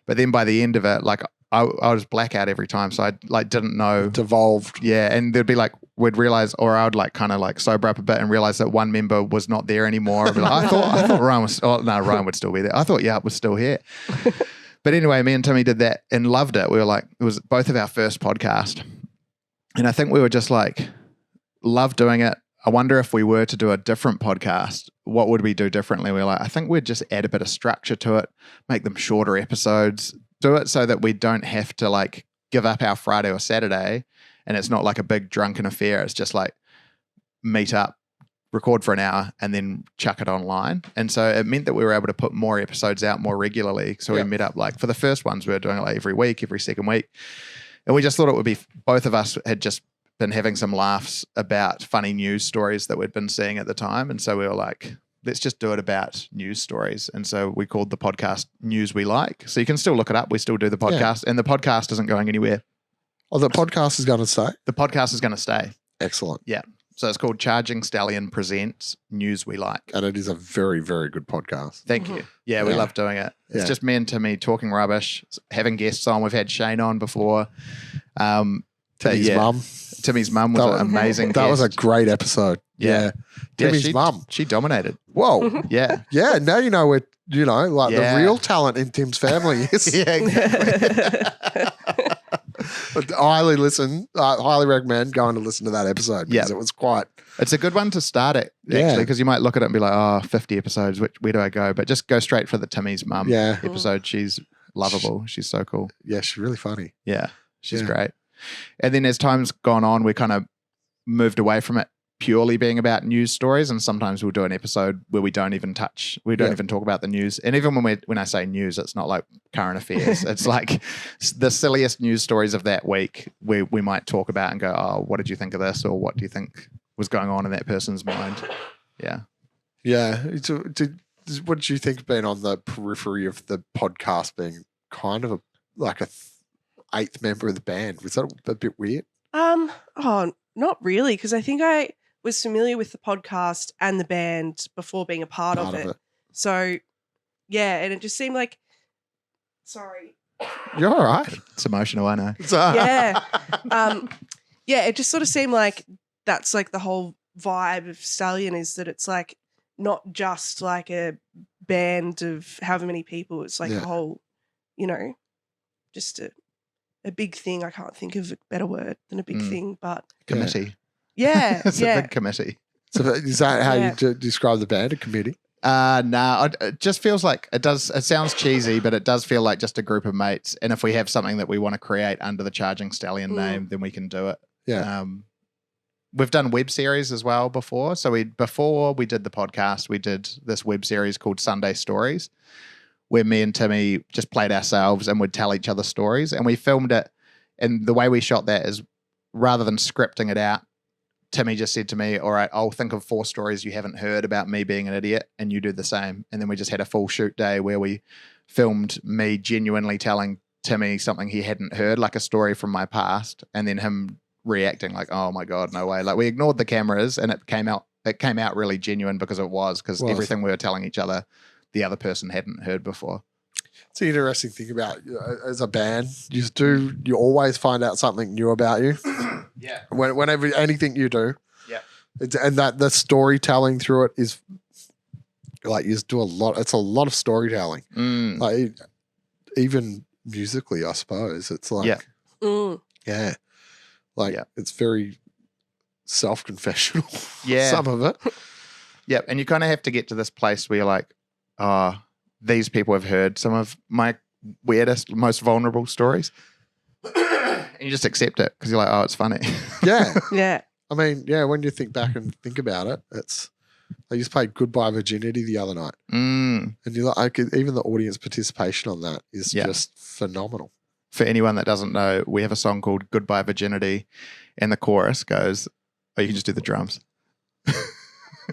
But then by the end of it, like I was blackout every time. So I like didn't know. Devolved. Yeah. And there'd be like, we'd realize, or I would like kind of like sober up a bit and realize that one member was not there anymore. I'd be like, I thought Ryan was, oh no, Ryan would still be there. I thought Yarp was still here. But anyway, me and Timmy did that and loved it. We were like, it was both of our first podcast. And I think we were just like, love doing it. I wonder if we were to do a different podcast, what would we do differently? We were like, I think we'd just add a bit of structure to it, make them shorter episodes, do it so that we don't have to like give up our Friday or Saturday. And it's not like a big drunken affair. It's just like meet up, record for an hour, and then chuck it online. And so it meant that we were able to put more episodes out more regularly. So we met up like for the first ones, we were doing it like every week, every second week. And we just thought it would be, both of us had just been having some laughs about funny news stories that we'd been seeing at the time. And so we were like, let's just do it about news stories. And so we called the podcast News We Like. So you can still look it up. We still do the podcast and the podcast isn't going anywhere. Oh, the podcast is going to stay? The podcast is going to stay. Excellent. Yeah. So it's called Charging Stallion Presents News We Like. And it is a very, very good podcast. Thank you. Yeah, we love doing it. It's just me and Timmy talking rubbish, having guests on. We've had Shane on before. Timmy's mum. Timmy's mum was an amazing That was a guest. great episode. Yeah. Timmy's she- mum. She dominated. Whoa. Yeah. Yeah. Now you know where, you know, like Yeah. the real talent in Tim's family is. Yeah, exactly. Highly recommend going to listen to that episode because it was quite. It's a good one to start it, actually, because you might look at it and be like, oh, 50 episodes, where do I go? But just go straight for the Timmy's mum episode. She's lovable. She's so cool. Yeah, she's really funny. Yeah, she's great. And then as time's gone on, we kind of moved away from it purely being about news stories, and sometimes we'll do an episode where we don't even talk about the news. And even when I say news, it's not like current affairs. It's like the silliest news stories of that week we might talk about and go, oh, what did you think of this? Or what do you think was going on in that person's mind? Yeah. Yeah. What did you think being on the periphery of the podcast being kind of like a eighth member of the band? Was that a bit weird? Not really, because I think I was familiar with the podcast and the band before being a part of it. So, yeah, and it just seemed like, sorry. You're all right. It's emotional, I know. Yeah. It just sort of seemed like that's like the whole vibe of Stallion is that it's like not just like a band of however many people. It's like a whole, you know, just a big thing. I can't think of a better word than a big thing, but Committee. Yeah. It's a big committee. So is that how you describe the band, a committee? No, it just feels like it does. It sounds cheesy, but it does feel like just a group of mates. And if we have something that we want to create under the Charging Stallion name, then we can do it. Yeah. We've done web series as well before. So before we did the podcast, we did this web series called Sunday Stories, where me and Timmy just played ourselves and would tell each other stories. And we filmed it. And the way we shot that is rather than scripting it out, Timmy just said to me, all right, I'll think of 4 stories you haven't heard about me being an idiot, and you do the same. And then we just had a full shoot day where we filmed me genuinely telling Timmy something he hadn't heard, like a story from my past, and then him reacting like, oh my God, no way. Like we ignored the cameras and it came out really genuine because everything we were telling each other, the other person hadn't heard before. It's an interesting thing about as a band, you always find out something new about you. Yeah. Whenever anything you do. Yeah. And that the storytelling through it is like you just do a lot. It's a lot of storytelling. Like even musically, I suppose. It's like it's very self-confessional. Yeah. Some of it. Yeah. And you kind of have to get to this place where you're like, these people have heard some of my weirdest, most vulnerable stories. And you just accept it because you're like, oh, it's funny. Yeah. Yeah. I mean, yeah, when you think back and think about it, they just played Goodbye Virginity the other night. Mm. And you like even the audience participation on that is just phenomenal. For anyone that doesn't know, we have a song called Goodbye Virginity, and the chorus goes, oh, you can just do the drums.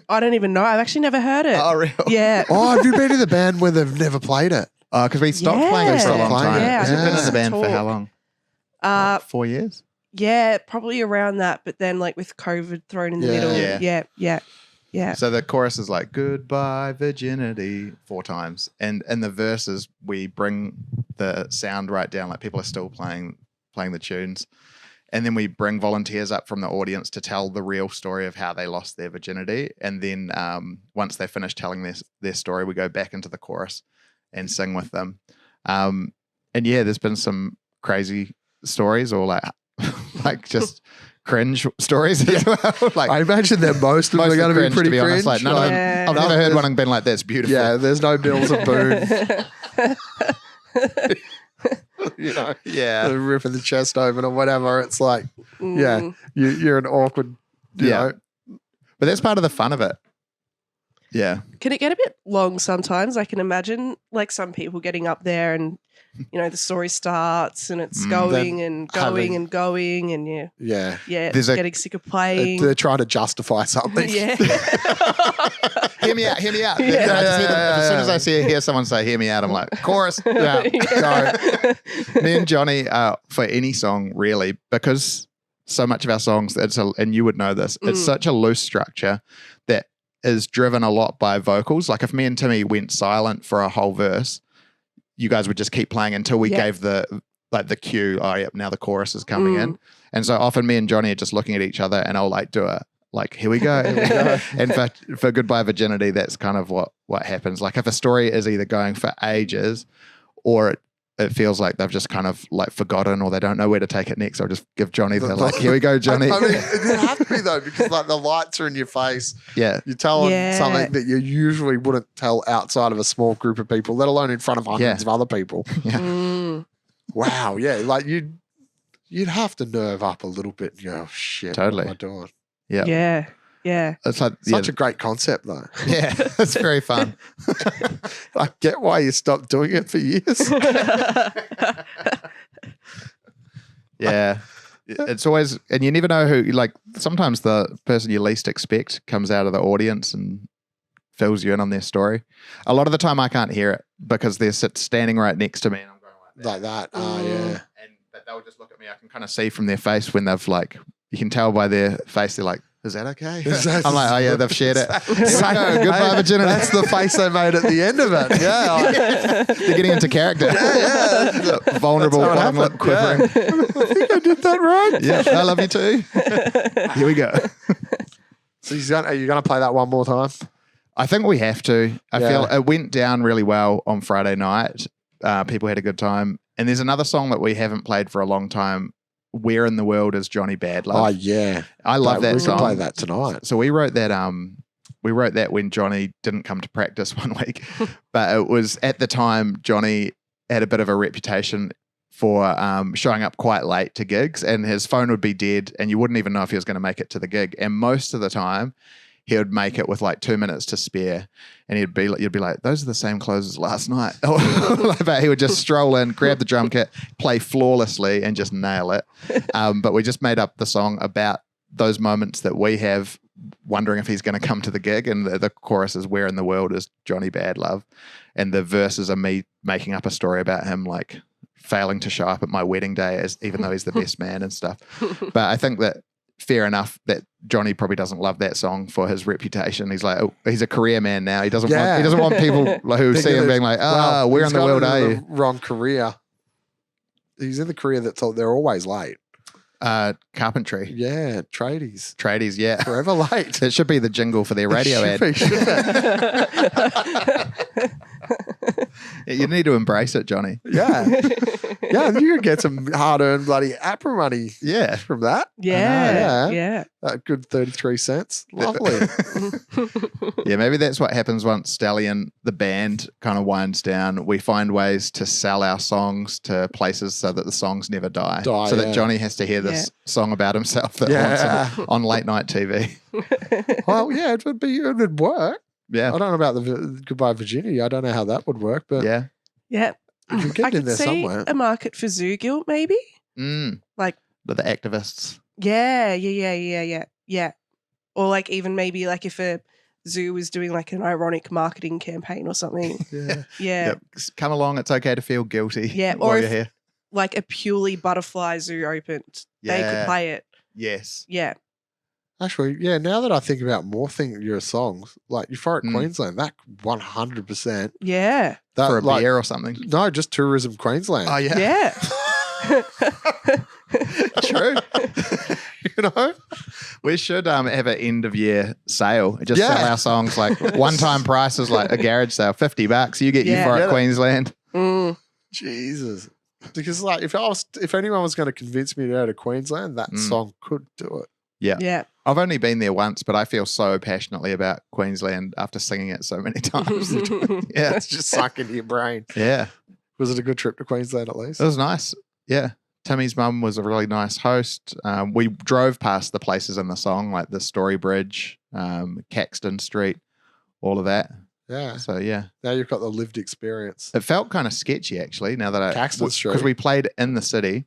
I don't even know. I've actually never heard it. Oh, real? Yeah. Oh, have you been in the band where they've never played it? Because we stopped playing it for a Yeah. long time. Yeah, Has it been in the band talk. for how long? Like 4 years? Yeah, probably around that. But then like with COVID thrown in the Yeah. middle. Yeah. So the chorus is like, goodbye virginity 4 times. And in the verses, we bring the sound right down, like people are still playing the tunes. And then we bring volunteers up from the audience to tell the real story of how they lost their virginity. And then once they finish telling their story, we go back into the chorus and sing with them. And yeah, there's been some crazy stories or like just cringe stories as well. Like, I imagine that most of them are going to be pretty cringe. Like, none of them, Yeah. I've never heard one and been like, that's beautiful. Yeah, there's no bills of boom. You know, Yeah. ripping the chest open or whatever. It's like, yeah, Mm. you're an awkward, you know. But that's part of the fun of it. Yeah. Can it get a bit long sometimes? I can imagine like some people getting up there and the story starts and it's going and going and going and Yeah. There's getting sick of playing. They're trying to justify something. Yeah. Hear me out. Yeah. As soon as I hear someone say, hear me out, I'm like, chorus. Yeah. Go. Me and Johnny, for any song really, because so much of our songs, and you would know this, it's such a loose structure that is driven a lot by vocals. Like if me and Timmy went silent for a whole verse, you guys would just keep playing until we gave the cue. Oh, yep, now the chorus is coming in. And so often me and Johnny are just looking at each other and I'll like do a, like, here we go. And for Goodbye Virginity, that's kind of what happens. Like if a story is either going for ages or it feels like they've just kind of like forgotten or they don't know where to take it next, I'll just give Johnny the like, here we go, Johnny. I mean, it has to be though, because like the lights are in your face. Yeah. You're telling Yeah. something that you usually wouldn't tell outside of a small group of people, let alone in front of hundreds of other people. Yeah. Mm. Wow. Yeah. Like you'd have to nerve up a little bit and go, oh, shit. Totally. What am I doing? Yeah. Yeah. Yeah. It's like, Such a great concept though. yeah, it's very fun. I get why you stopped doing it for years. Yeah. It's always, and you never know who, like, sometimes the person you least expect comes out of the audience and fills you in on their story. A lot of the time I can't hear it because they're standing right next to me and I'm going like that. Like that. Oh, yeah. And they'll just look at me. I can kind of see from their face when they've like, you can tell by their face, they're like, is that okay? I'm like, oh yeah, they've shared it. Here we go. Goodbye, virginity. That's the face they made at the end of it. Yeah. They're getting into character. Yeah. Vulnerable, That's how it bottom lip happened. quivering. I think I did that right. Yeah, I love you too. Here we go. So are you going to play that one more time? I think we have to. I Yeah. feel it went down really well on Friday night. People had a good time. And there's another song that we haven't played for a long time. Where in the World is Johnny Bad Oh, Love? yeah. I love that we song. can play that tonight. So we wrote that. We wrote that when Johnny didn't come to practice one week, but it was at the time Johnny had a bit of a reputation for showing up quite late to gigs, and his phone would be dead, and you wouldn't even know if he was going to make it to the gig. And most of the time, he would make it with like 2 minutes to spare, and you'd be like, "Those are the same clothes as last night." But he would just stroll in, grab the drum kit, play flawlessly, and just nail it. But we just made up the song about those moments that we have, wondering if he's going to come to the gig. And the chorus is "Where in the World is Johnny Bad Love," and the verses are me making up a story about him like failing to show up at my wedding day, even though he's the best man and stuff. But I think that fair enough that Johnny probably doesn't love that song for his reputation. He's like, oh, he's a career man now. He doesn't want people who see him being like, where in the world are you? Wrong career. He's in the career that's they're always late. Carpentry. Yeah, tradies, Yeah. forever late. It should be the jingle for their radio ad. Shouldn't it? You need to embrace it, Johnny. Yeah. Yeah, you could get some hard-earned bloody APRA money Yeah. from that. Yeah. know. Yeah. That good 33 cents. Lovely. Yeah, maybe that's what happens once Stallion, the band, kind of winds down. We find ways to sell our songs to places so that the songs never die. So that Johnny has to hear this song about himself that wants him on late night TV. Well, yeah, it would work. Yeah. I don't know about the Goodbye Virginia. I don't know how that would work, but Yeah. Yeah. you could get I it in could there see somewhere. a market for Zoo Guilt, maybe. Like the activists. Yeah. Or like even maybe like if a zoo was doing like an ironic marketing campaign or something. Yeah. Yeah. Yep. Come along. It's okay to feel guilty. Yeah, while or you're if- here. Like a purely butterfly zoo opened. They could Yeah. play it. Yes. Yeah. Actually, yeah, now that I think about more your songs, like Euphoric Mm. Queensland, that 100%. Yeah. That, For a like, beer or something. No, just Tourism Queensland. Oh, yeah. Yeah. True. You know? We should have an end of year sale. Just sell our songs like one time prices, like a garage sale, $50. You get Yeah. Euphoric Get it. Queensland. Mm. Jesus. Because like if anyone was going to convince me to go to Queensland, that song could do it. Yeah. I've only been there once, but I feel so passionately about Queensland after singing it so many times. Yeah. It's just sunk into your brain. Yeah. Was it a good trip to Queensland at least? It was nice. Yeah. Timmy's mum was a really nice host. We drove past the places in the song, like the Story Bridge, Caxton Street, all of that. Yeah. So, yeah. Now you've got the lived experience. It felt kind of sketchy, actually, now that Caxton Street. because we played in the city.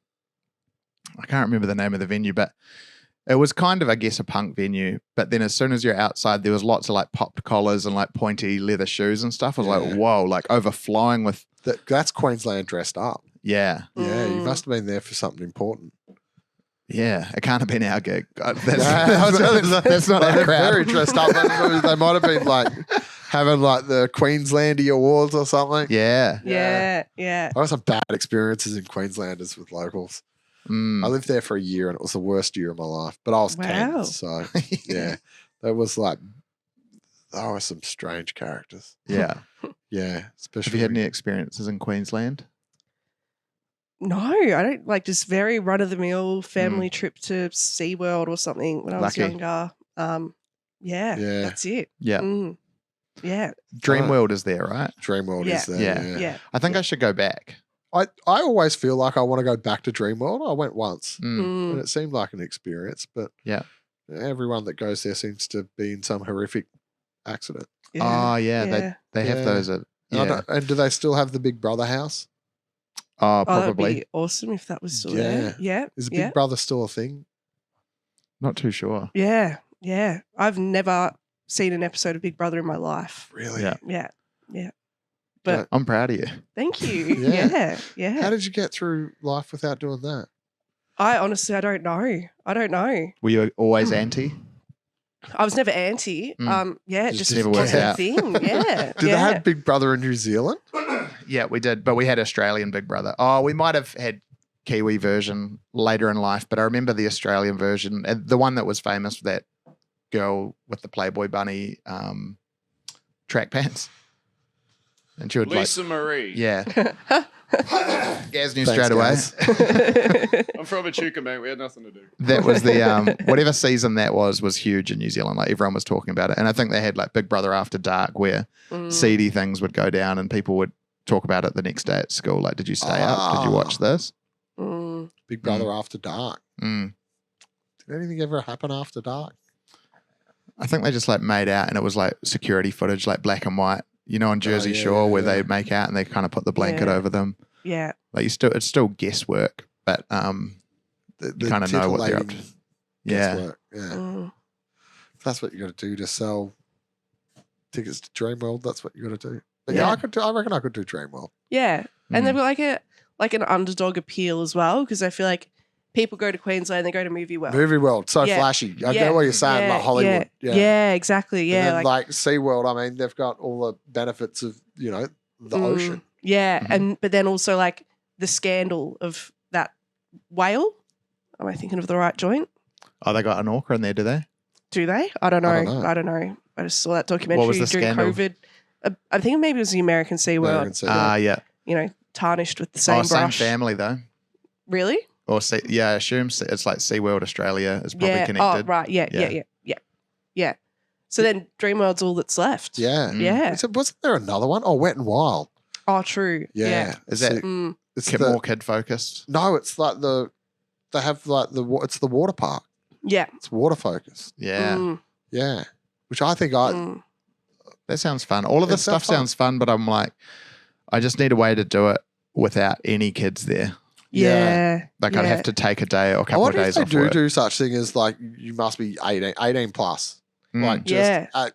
I can't remember the name of the venue, but it was kind of, I guess, a punk venue. But then as soon as you're outside, there was lots of like popped collars and like pointy leather shoes and stuff. I was like, whoa, like overflowing with. That's Queensland dressed up. Yeah. Yeah, you Mm. must have been there for something important. Yeah. It can't have been our gig. That's not They're our crowd. very dressed up. They might have been like having like the Queenslandy Awards or something. Yeah. Yeah. Yeah. I had some bad experiences in Queenslanders with locals. Mm. I lived there for a year and it was the worst year of my life. But I was Wow. 10, so yeah. There was like there were some strange characters. Yeah. Yeah. Especially Have you had any experiences in Queensland? No, I don't like just very run of the mill family trip to SeaWorld or something when I was Lucky. younger. Yeah. Yeah. That's it. Yeah. Mm. Yeah. Dreamworld is there, right? Dreamworld Yeah. is there. Yeah. Yeah. I think I should go back. I always feel like I want to go back to Dreamworld. I went once Mm. and Mm. it seemed like an experience, but Yeah. everyone that goes there seems to be in some horrific accident. Oh, yeah. Yeah. They have Yeah. those at. And, I Yeah. don't- and do they still have the Big Brother house? Oh, Oh, that would probably. be awesome if that was still Yeah. there. Yeah. Is yeah. Big Brother still a thing? Not too sure. Yeah. Yeah. I've never seen an episode of Big Brother in my life. Really? Yeah. Yeah. Yeah. But I'm proud of you. thank you. Yeah. Yeah. Yeah. How did you get through life without doing that? I honestly, I don't know. I don't know. Were you always anti? I was never anti. Mm. Yeah, Just just never worked wasn't a out. thing. Yeah. Did yeah. they have Big Brother in New Zealand? Yeah, we did, but we had Australian Big Brother. Oh, we might have had Kiwi version later in life, but I remember the Australian version, and the one that was famous for that girl with the Playboy bunny track pants, and she would Lisa Marie. like, yeah, Gaz knew Thanks, straight away. guys. I'm from Echuca, mate. We had nothing to do. That was the whatever season that was huge in New Zealand. Like everyone was talking about it, and I think they had like Big Brother After Dark, where Mm. seedy things would go down, and people would talk about it the next day at school. Like, did you stay up? Did you watch this? Mm. Big Brother After Dark. Mm. Did anything ever happen after dark? I think they just like made out, and it was like security footage, like black and white. You know, on Jersey yeah, Shore, where yeah. they make out and they kind of put the blanket Yeah. over them. Yeah. Like it's still guesswork, but The kind of know what they're up to. titillating Yeah, guesswork. Yeah. Mm. If that's what you got to do to sell tickets to Dreamworld, that's what you got to do. But Yeah. I reckon I could do Dreamworld. Yeah. And Mm. they've got like an underdog appeal as well, because I feel like people go to Queensland, they go to Movie World. Movie World, so Yeah. flashy. I Yeah. get what you're saying, Yeah, like Hollywood. Yeah. Yeah. Exactly. And Yeah. then, like SeaWorld, I mean, they've got all the benefits of, the ocean. Yeah. Mhm. But then also like the scandal of that whale. Am I thinking of the right joint? Oh, they got an orca in there, do they? Do they? I don't know. I don't know. I don't know. I just saw that documentary was the during scandal? COVID. I think maybe it was the American SeaWorld. American SeaWorld. Yeah. You know, tarnished with the same Same brush. family though. Really? Or I assume it's like SeaWorld Australia is probably connected. Oh, right. Yeah. So then Dreamworld's all that's left. Yeah. Yeah. Wasn't there another one? Oh, Wet and Wild. Oh, true. Yeah. Is that Mm. It's more kid focused? No, it's like they have like it's the water park. Yeah. It's water focused. Yeah. Mm. Yeah. Which I think That sounds fun. All of this It sounds stuff sounds fun, but I'm like, I just need a way to do it without any kids there. Yeah. Like I'd have to take a day or a I couple of wonder if days they off work. do such thing as like you must be 18 plus. Mm. Like just Yeah.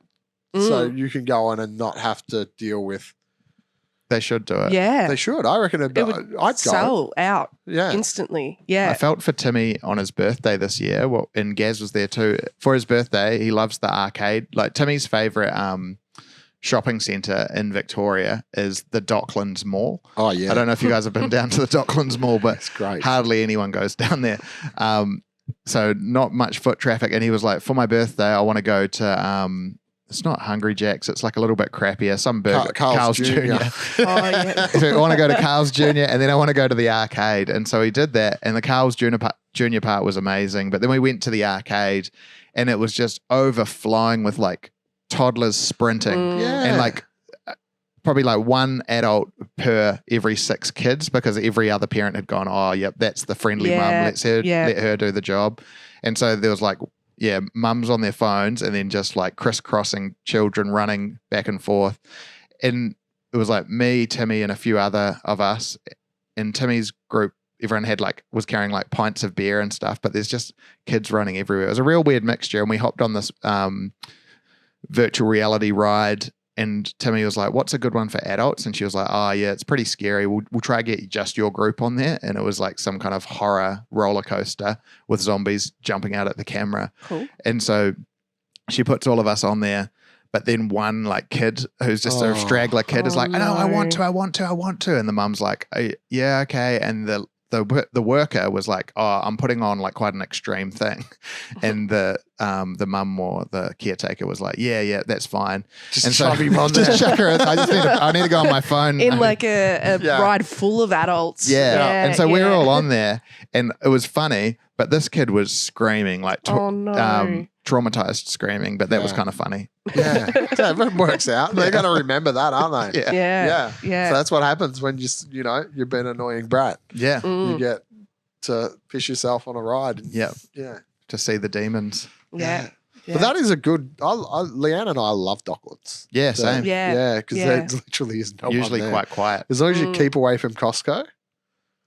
so you can go on and not have to deal with. They should do it. Yeah. They should. I reckon It would I'd go. sell out Yeah. instantly. I Yeah. felt for Timmy on his birthday this year. Well, and Gaz was there too. For his birthday, he loves the arcade. Like Timmy's favorite shopping centre in Victoria is the Docklands Mall. Oh yeah. I don't know if you guys have been down to the Docklands Mall, but It's great. hardly anyone goes down there. So not much foot traffic. And he was like, for my birthday, I want to go to it's not Hungry Jack's. It's like a little bit crappier. Some burger. Carl's Jr. Jr. Oh, yeah. So I want to go to Carl's Jr. and then I want to go to the arcade. And so he did that. And the Carl's Jr. part was amazing. But then we went to the arcade and it was just overflowing with like toddlers sprinting Yeah. and like probably like one adult per every 6 kids because every other parent had gone, oh, yep, that's the friendly mum. Let her do the job. And so there was like, mums on their phones and then just like crisscrossing children running back and forth. And it was like me, Timmy, and a few other of us. In Timmy's group, everyone was carrying like pints of beer and stuff, but there's just kids running everywhere. It was a real weird mixture. And we hopped on this virtual reality ride. And Timmy was like, what's a good one for adults? And she was like, oh, yeah, it's pretty scary. We'll try to get just your group on there. And it was like some kind of horror roller coaster with zombies jumping out at the camera. Cool. And so she puts all of us on there. But then one like kid who's just a straggler kid is like, no, I want to. And the mum's like, yeah, okay. And the worker was like, oh, I'm putting on like quite an extreme thing. And the mum or the caretaker was like, yeah, that's fine. Just chuck him on just there. chuck her. I need to go on my phone. In like a ride full of adults. Yeah. And so we were all on there and it was funny, but this kid was screaming like traumatized screaming, but that was kind of funny. Yeah. It works out. They got to remember that, aren't they? Yeah. So that's what happens when you've been an annoying brat. Yeah. You get to piss yourself on a ride. Yeah. Yeah. To see the demons. Yeah. But that is a good. Leanne and I love Docklands. Yeah, same. Yeah, because there literally is no Usually one there. quite quiet. As long as you keep away from Costco.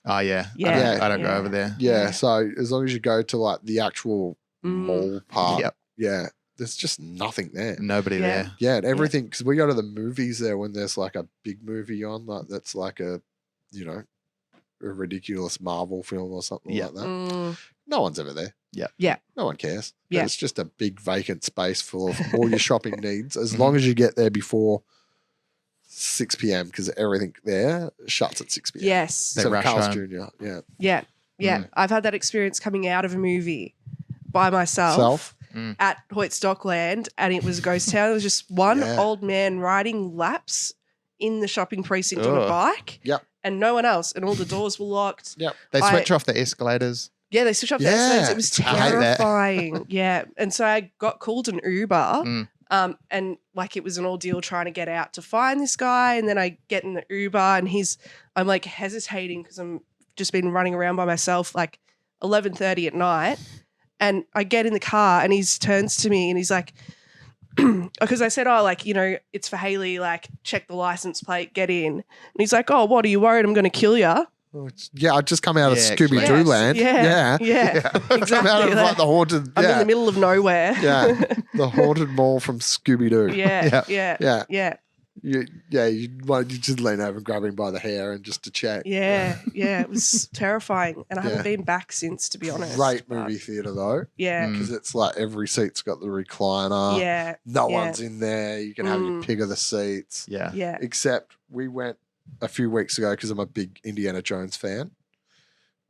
Oh yeah. Yeah. I don't go over there. Yeah, so as long as you go to like the actual mall part. Yep. Yeah, there's just nothing there. Nobody there. Yeah, and everything because we go to the movies there when there's like a big movie on, like that's like a ridiculous Marvel film or something like that. No one's ever there. Yeah. No one cares. Yeah. It's just a big vacant space full of all your shopping needs. As long as you get there before 6 p.m. because everything there shuts at 6 p.m. Yes. They So rush Carl's home. Jr. Yeah. I've had that experience coming out of a movie by myself at Hoyt's Dockland, and it was a ghost town. It was just one old man riding laps in the shopping precinct on a bike. Yep. And no one else. And all the doors were locked. Yep. They switch off the escalators. Yeah, they switched off the escalators. It was I hate that. terrifying. Yeah. And so I got called an Uber. And like it was an ordeal trying to get out to find this guy. And then I get in the Uber and I'm like hesitating because I'm just been running around by myself like 11:30 at night. And I get in the car and he turns to me and he's like, because I said, it's for Haley, like check the license plate, get in. And he's like, oh, what, are you worried I'm going to kill you? Yeah, I just come out of Yeah, Scooby-Doo land. Yeah. Come out of like the haunted. I'm in the middle of nowhere. Yeah, the haunted mall from Scooby-Doo. Yeah. You just lean over and grab him by the hair and just to check. Yeah. It was terrifying. And I haven't been back since, to be honest. Great movie theatre though. Yeah. Because it's like every seat's got the recliner. Yeah. No one's in there. You can have your pick of the seats. Yeah. Yeah. Except we went a few weeks ago because I'm a big Indiana Jones fan.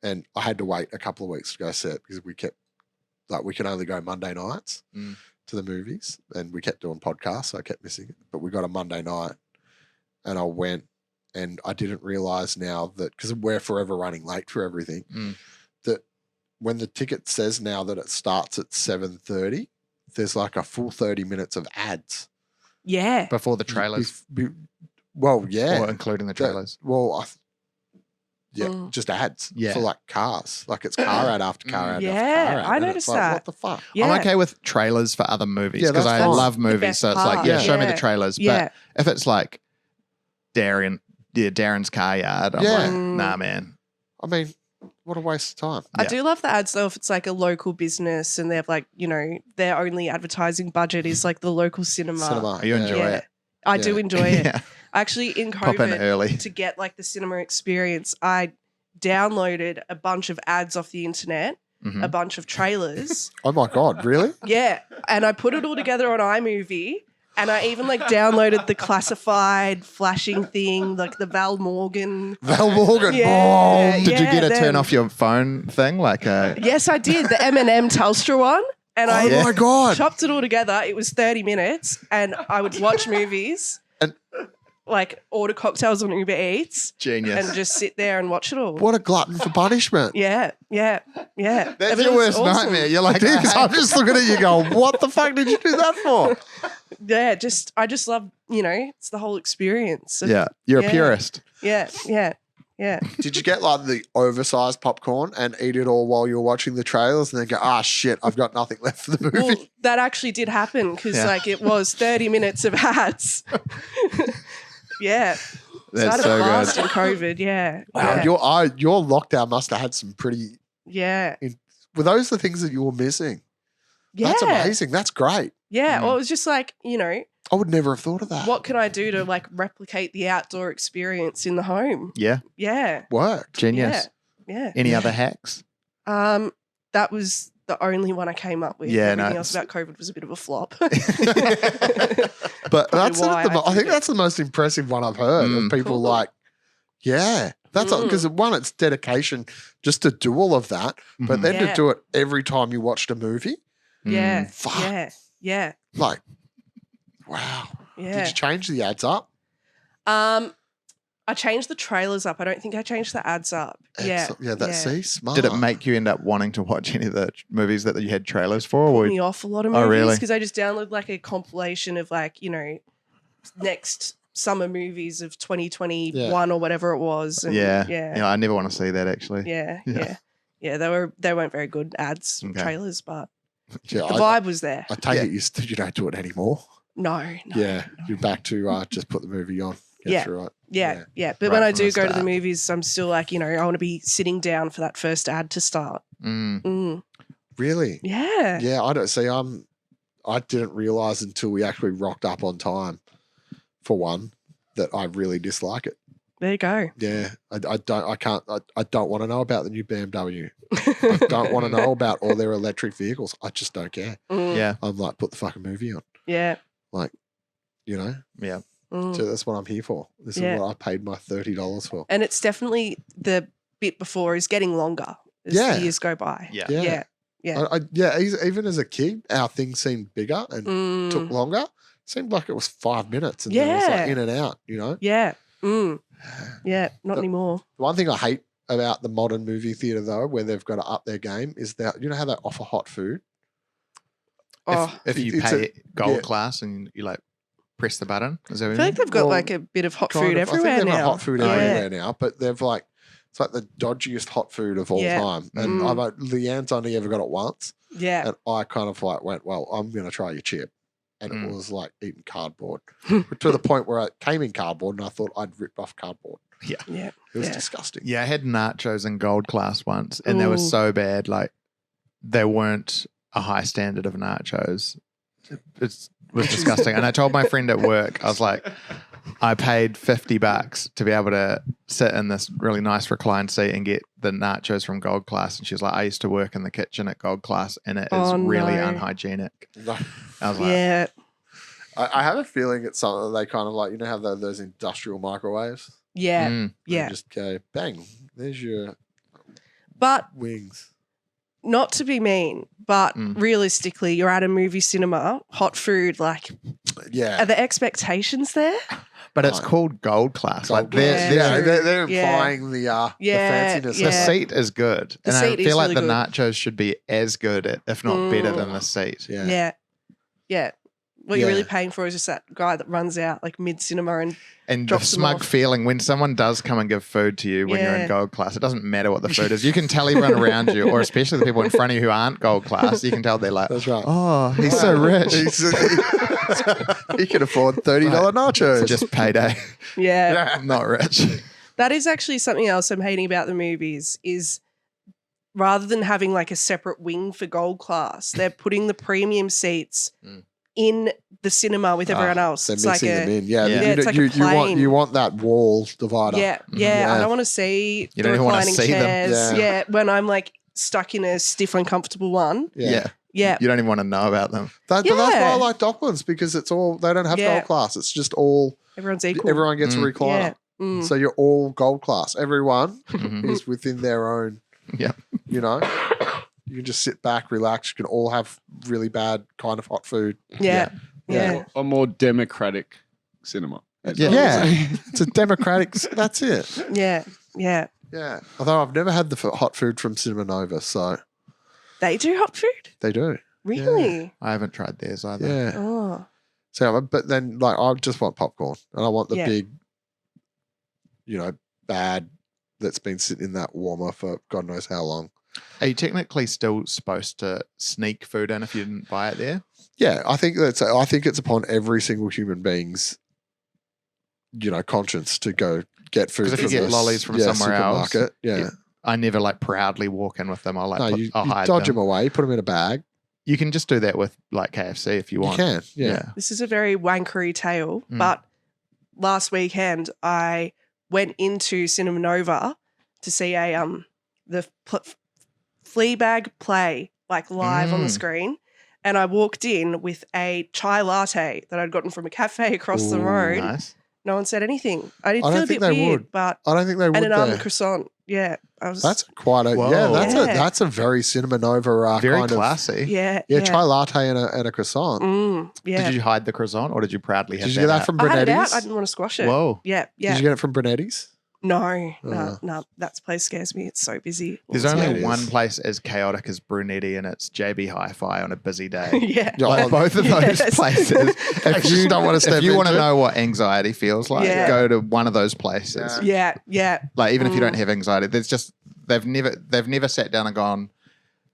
And I had to wait a couple of weeks to go see it because we can only go Monday nights to the movies and we kept doing podcasts, so I kept missing it. But we got a Monday night and I went, and I didn't realize now that because we're forever running late for everything, that when the ticket says now that it starts at 7:30, there's like a full 30 minutes of ads. Yeah. Before the trailers. Well, yeah. Or including the trailers. Just ads Yeah. for like cars. Like it's car ad after car ad Yeah, after car ad. I and noticed it's like, that. What the fuck? Yeah. I'm okay with trailers for other movies Yeah, because that's I fine. love The movies. best So it's like, part. show me Yeah. the trailers. Yeah. But if it's like Darren's car yard, I'm Yeah. like, nah, man. I mean, what a waste of time. I do love the ads though if it's like a local business and they have like, their only advertising budget is like the local cinema. You enjoy it. I do enjoy it. Yeah. Actually, in Pop in COVID, early. to get like the cinema experience, I downloaded a bunch of ads off the internet, Mhm. a bunch of trailers. Oh my God, really? Yeah. And I put it all together on iMovie. And I even like downloaded the classified flashing thing, like the Val Morgan. Val Morgan. Yeah. Boom. Did you get a turn them. off your phone thing? Like Yes, I did. The M&M Telstra one. And Oh I my God. chopped it all together. It was 30 minutes. And I would watch movies And- like order cocktails on Uber Eats genius. and just sit there and watch it all. What a glutton for punishment. Yeah. That's But it your was worst awesome. nightmare. You're like, It is. I'm just looking at you going, what the fuck did you do that for? Yeah, I just love, it's the whole experience. yeah, you're Yeah. a purist. Yeah. Did you get like the oversized popcorn and eat it all while you were watching the trailers and then go, shit, I've got nothing left for the movie? Well, that actually did happen because Yeah. like it was 30 minutes of ads. Yeah. That's Started so fast good. in COVID. Yeah. Wow, Yeah. your lockdown must have had some pretty. Yeah. Were those the things that you were missing? Yeah. That's amazing. That's great. Yeah. Mm. Well, it was just like, I would never have thought of that. what can I do to like replicate the outdoor experience in the home? Yeah, Yeah. worked? genius. Yeah. Any other hacks? That was the only one I came up with. Yeah, Everything no, else about COVID was a bit of a flop. But that's why not I I think did it. that's the most impressive one I've heard of people Cool. like, yeah, that's because one, it's dedication just to do all of that, but then to Yeah. do it every time you watched a movie, Yeah. Fuck. Yeah. Yeah. like, wow. Yeah. Did you change the ads up? I changed the trailers up. I don't think I changed the ads up. Yeah. Excellent. Yeah, that's see, smart. Did it make you end up wanting to watch any of the movies that you had trailers for? Put Or me off a lot of Oh, movies really? because I just downloaded like a compilation of like, next summer movies of 2021 or whatever it was. And yeah, Yeah. I never want to see that actually. Yeah. Yeah. Yeah. Yeah. They weren't very good ads, Okay. trailers, but Yeah, the vibe was there. I take Yeah. it you don't do it anymore. No. Yeah, you're back to just put the movie on, get Yeah. through it. Yeah. But Right when I from do the go to the start. movies, I'm still like, I want to be sitting down for that first ad to start. Mm. Really? Yeah. Yeah, I don't see. I didn't realize until we actually rocked up on time, for one, that I really dislike it. There you go. Yeah, I don't want to know about the new BMW. I don't want to know about all their electric vehicles. I just don't care. Mm. Yeah, I'm like, put the fucking movie on. Yeah. yeah. Mm. So that's what I'm here for. This Yeah. is what I paid my $30 for. And it's definitely the bit before is getting longer as Yeah. the years go by. Yeah. Yeah. Yeah. Even as a kid, our thing seemed bigger and Mm. took longer. Seemed like it was 5 minutes and then it was like Yeah. in and out, you know? Yeah. Mm. Yeah. Not The- anymore. One thing I hate about the modern movie theater, though, where they've got to up their game, is that, you know how they offer hot food? Oh, If you It's pay gold yeah. class and you like press the button, is that what I you feel mean? like they've got Well, like a bit of hot Kind food of. everywhere I think they've now. got hot food Yeah. everywhere now, but they've like, it's like the dodgiest hot food of all Yeah. time. And Mm. Leanne's only ever got it once. Yeah. And I kind of like went, well, I'm going to try your chip. And Mm. it was like eating cardboard to the point where it came in cardboard and I thought I'd ripped off cardboard. Yeah. It was Yeah. disgusting. Yeah, I had nachos in gold class once, and they were Ooh. so bad. Like, they weren't a high standard of nachos. It was disgusting. And I told my friend at work, I was like, I paid $50 to be able to sit in this really nice reclined seat and get the nachos from Gold Class. And she's like, I used to work in the kitchen at Gold Class, and it is Oh, really no. unhygienic. No. I was like, Yeah. I have a feeling it's something they kind of like, you know how those industrial microwaves? Yeah. mm, They Yeah. just go, bang, there's your But wings. not to be mean, but Mm. realistically, you're at a movie cinema, hot food, like, Yeah. are the expectations there? But it's Right. called gold class. Gold Like they're, class. Yeah, they're- true. they're Yeah. implying the fanciness. the of it. seat is good. The and seat I is feel like really the good. nachos should be as good, if not better than Mm. the seat. Yeah. Yeah. Yeah. What you're really Yeah. paying for is just that guy that runs out like mid cinema and And the Drops them smug off. feeling when someone does come and give food to you when you're in Yeah. gold class, it doesn't matter what the food is. You can tell everyone around you, or especially the people in front of you who aren't gold class, you can tell they're like, That's right. oh, he's so rich. He can afford $30 nachos. It's just payday. yeah. I'm not rich. That is actually something else I'm hating about the movies is rather than having like a separate wing for gold class, they're putting the premium seats Mm. in the cinema with everyone else. They're It's like mixing them in. Yeah, Yeah. you, Yeah, it's like a you plane. want that wall divider. yeah, Yeah. I don't want to see You the don't even wanna reclining see them. chairs. Yeah. Yeah, when I'm like stuck in a stiff, uncomfortable one. Yeah. Yeah, You don't even want to know about them. But that's why I Yeah. like Docklands, because it's all, they don't have Yeah. gold class. It's just all, everyone's equal. everyone gets a Mm. recliner. Yeah. Mm. So you're all gold class. Everyone Mhm. is within their own, Yeah. you know, you can just sit back, relax. You can all have really bad kind of hot food. Yeah. Yeah. A more democratic cinema. That's Yeah. what I'm Yeah. saying. It's a democratic, that's it. Yeah. Yeah. Yeah. Although I've never had the hot food from Cinema Nova, so They do hot food? they do. Really? I haven't tried theirs either. Yeah. Oh. So, but then, like, I just want popcorn, and I want the Yeah. big, you know, bad that's been sitting in that warmer for God knows how long. Are you technically still supposed to sneak food in if you didn't buy it there? Yeah, I think it's upon every single human being's, you know, conscience to go get food. Because if you from get this, lollies from somewhere else, supermarket, yeah. yeah. I never like proudly walk in with them. I'll like No, I'll you hide dodge them. them away, put them in a bag. You can just do that with like KFC if you You want. can, yeah. This is a very wankery tale, Mm. but last weekend I went into Cinema Nova to see the Fleabag play like live on the Mm. screen, and I walked in with a chai latte that I'd gotten from a cafe across the Ooh, road. Nice. No one said anything. I did I feel don't a bit think they weird, would. but I don't think they would. and an almond there. croissant. Yeah, I was. That's quite a Whoa. Yeah. that's a very Cinema Nova Very kind classy. yeah, of chai latte and a croissant. yeah. Did you hide the croissant or did you proudly have Did you get that out? from I had it out. I Brunetti's? didn't want to squash it. Whoa. Yeah, yeah. Did you get it from Brunetti's? No, Oh. no. That place scares me. It's so busy. all There's the only it is. one place as chaotic as Brunetti, and it's JB Hi-Fi on a busy day. time. yeah. Yeah, Like oh, both of those Yes. places. I just don't want to step If you want to into it. know what anxiety feels like, Yeah. go to one of those places. Yeah. Yeah, Like even if you don't Mm. have anxiety, there's just they've never sat down and gone,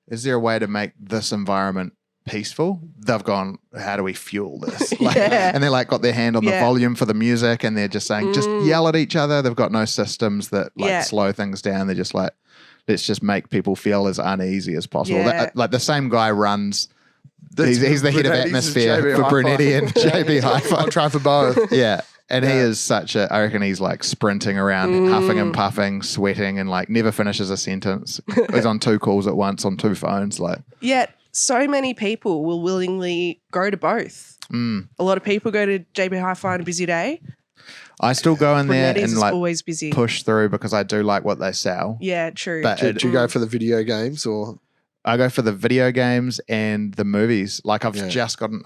is there a way to make this environment peaceful? They've gone, how do we fuel this? Like, Yeah. And they're like got their hand on the Yeah. volume for the music, and they're just saying, just Mm. yell at each other. They've got no systems that like Yeah. slow things down. They're just like, let's just make people feel as uneasy as possible. Yeah. Like the same guy runs. That's He's the head of Brunetti's and atmosphere JB for Hi-Fi. Brunetti and JB Hi-Fi. I'll try for both. Yeah. And he Yeah. is such a, I reckon he's like sprinting around, Mm. huffing and puffing, sweating, and like never finishes a sentence. He's on two calls at once on two phones. Like, Yet so many people will willingly go to both. mm. A lot of people go to JB Hi-Fi on a busy day. I still go in there Brunetti's and is like always busy. push through because I do like what they sell. Yeah, true. But Do you go for the video games or? I go for the video games and the movies. Like I've Yeah. just gotten,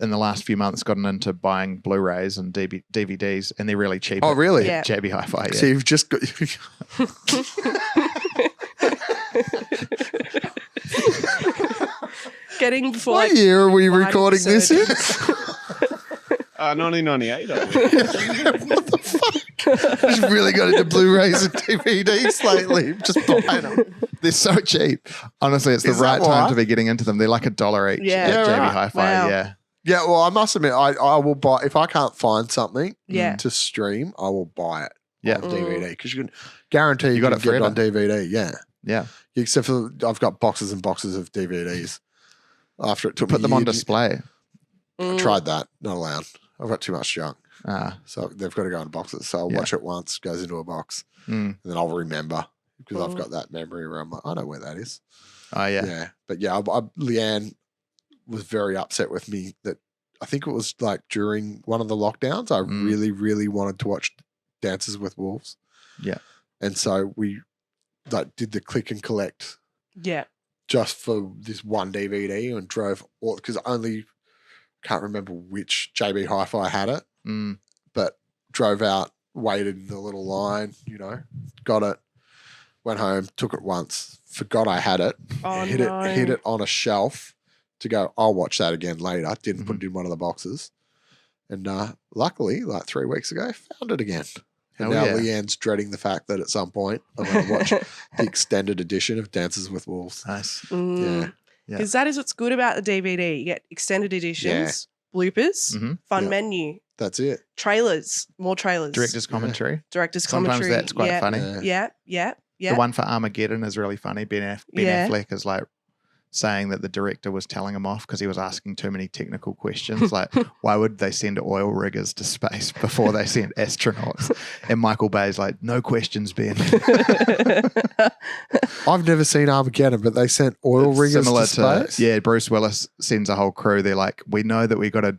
in the last few months, gotten into buying Blu-rays and DVDs, and they're really cheap. Oh, at really? Yeah. JB Hi-Fi. Yeah. So you've just got. Getting before What like year are we wide recording this in? resurgence. 1998. I think. What the fuck? Just really got into Blu-rays and DVDs lately. Just buying them. They're so cheap. Honestly, it's the Is that right time why? to be getting into them. They're like $1 each Yeah. at Yeah, JB right. Hi-Fi. Wow. Yeah. Yeah, well, I must admit, I will buy if I can't find something Yeah. to stream, I will buy it Yeah. on DVD because you can guarantee you got can it get it forever. on DVD. Yeah, Yeah. except for I've got boxes and boxes of DVDs. After it took Put me them on years- display. I Mm. tried that, not allowed. I've got too much junk, Ah. so they've got to go in boxes. So I'll Yeah. watch it once, goes into a box, Mm. and then I'll remember because I've Mm. got that memory where I'm like, I know where that is. Oh, yeah. Yeah. But yeah, Leanne was very upset with me that I think it was like during one of the lockdowns, I Mm. really, really wanted to watch Dances with Wolves. Yeah. And so we like did the click and collect Yeah. just for this one DVD and drove all because only can't remember which JB Hi-Fi had it, Mm. but drove out, waited in the little line, got it, went home, took it once, forgot I had it, Oh, hit no. it on a shelf to go, I'll watch that again later. Didn't put it in one of the boxes. And luckily, like 3 weeks ago, found it again. And now Leanne's dreading the fact that at some point I'm going to watch the extended edition of Dances with Wolves. Nice. Yeah. Because that is what's good about the DVD. You get extended editions, bloopers, fun menu, That's it. trailers, more trailers. Director's commentary. Director's Sometimes commentary. that's quite funny. Yeah. The one for Armageddon is really funny. Ben Affleck is like saying that the director was telling him off because he was asking too many technical questions. Like, why would they send oil riggers to space before they send astronauts? And Michael Bay's like, no questions, Ben. I've never seen Armageddon, but they sent oil riggers to space? Yeah, Bruce Willis sends a whole crew. They're like, we know that we got to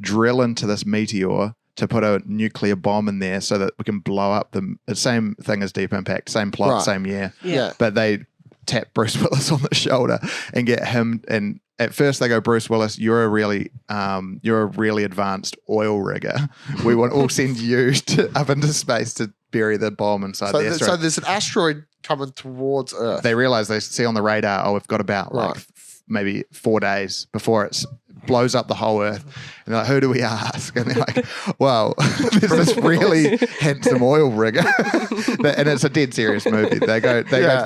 drill into this meteor to put a nuclear bomb in there so that we can blow up the same thing as Deep Impact, same plot, same year. Yeah. But they tap Bruce Willis on the shoulder and get him. And at first they go, Bruce Willis, you're a really advanced oil rigger. We'll send you up into space to bury the bomb inside the asteroid. So there's an asteroid coming towards Earth. They realize, they see on the radar, we've got about like maybe 4 days before it blows up the whole Earth. And they're like, who do we ask? And they're like, well, there's this really handsome oil rigger. And it's a dead serious movie. They go,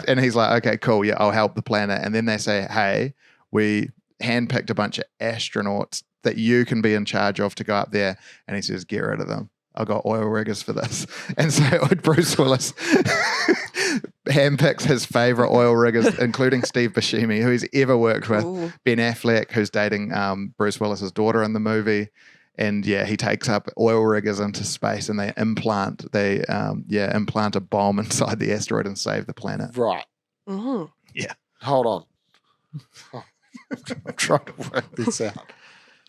and he's like, okay, cool. Yeah, I'll help the planet. And then they say, hey, we handpicked a bunch of astronauts that you can be in charge of to go up there. And he says, get rid of them. I've got oil riggers for this. And so Bruce Willis handpicks his favourite oil riggers, including Steve Buscemi, who he's ever worked with, Ben Affleck, who's dating Bruce Willis's daughter in the movie. And he takes up oil riggers into space, and they implant a bomb inside the asteroid and save the planet. Right. Mm-hmm. Yeah. Hold on. I'm trying to work this out.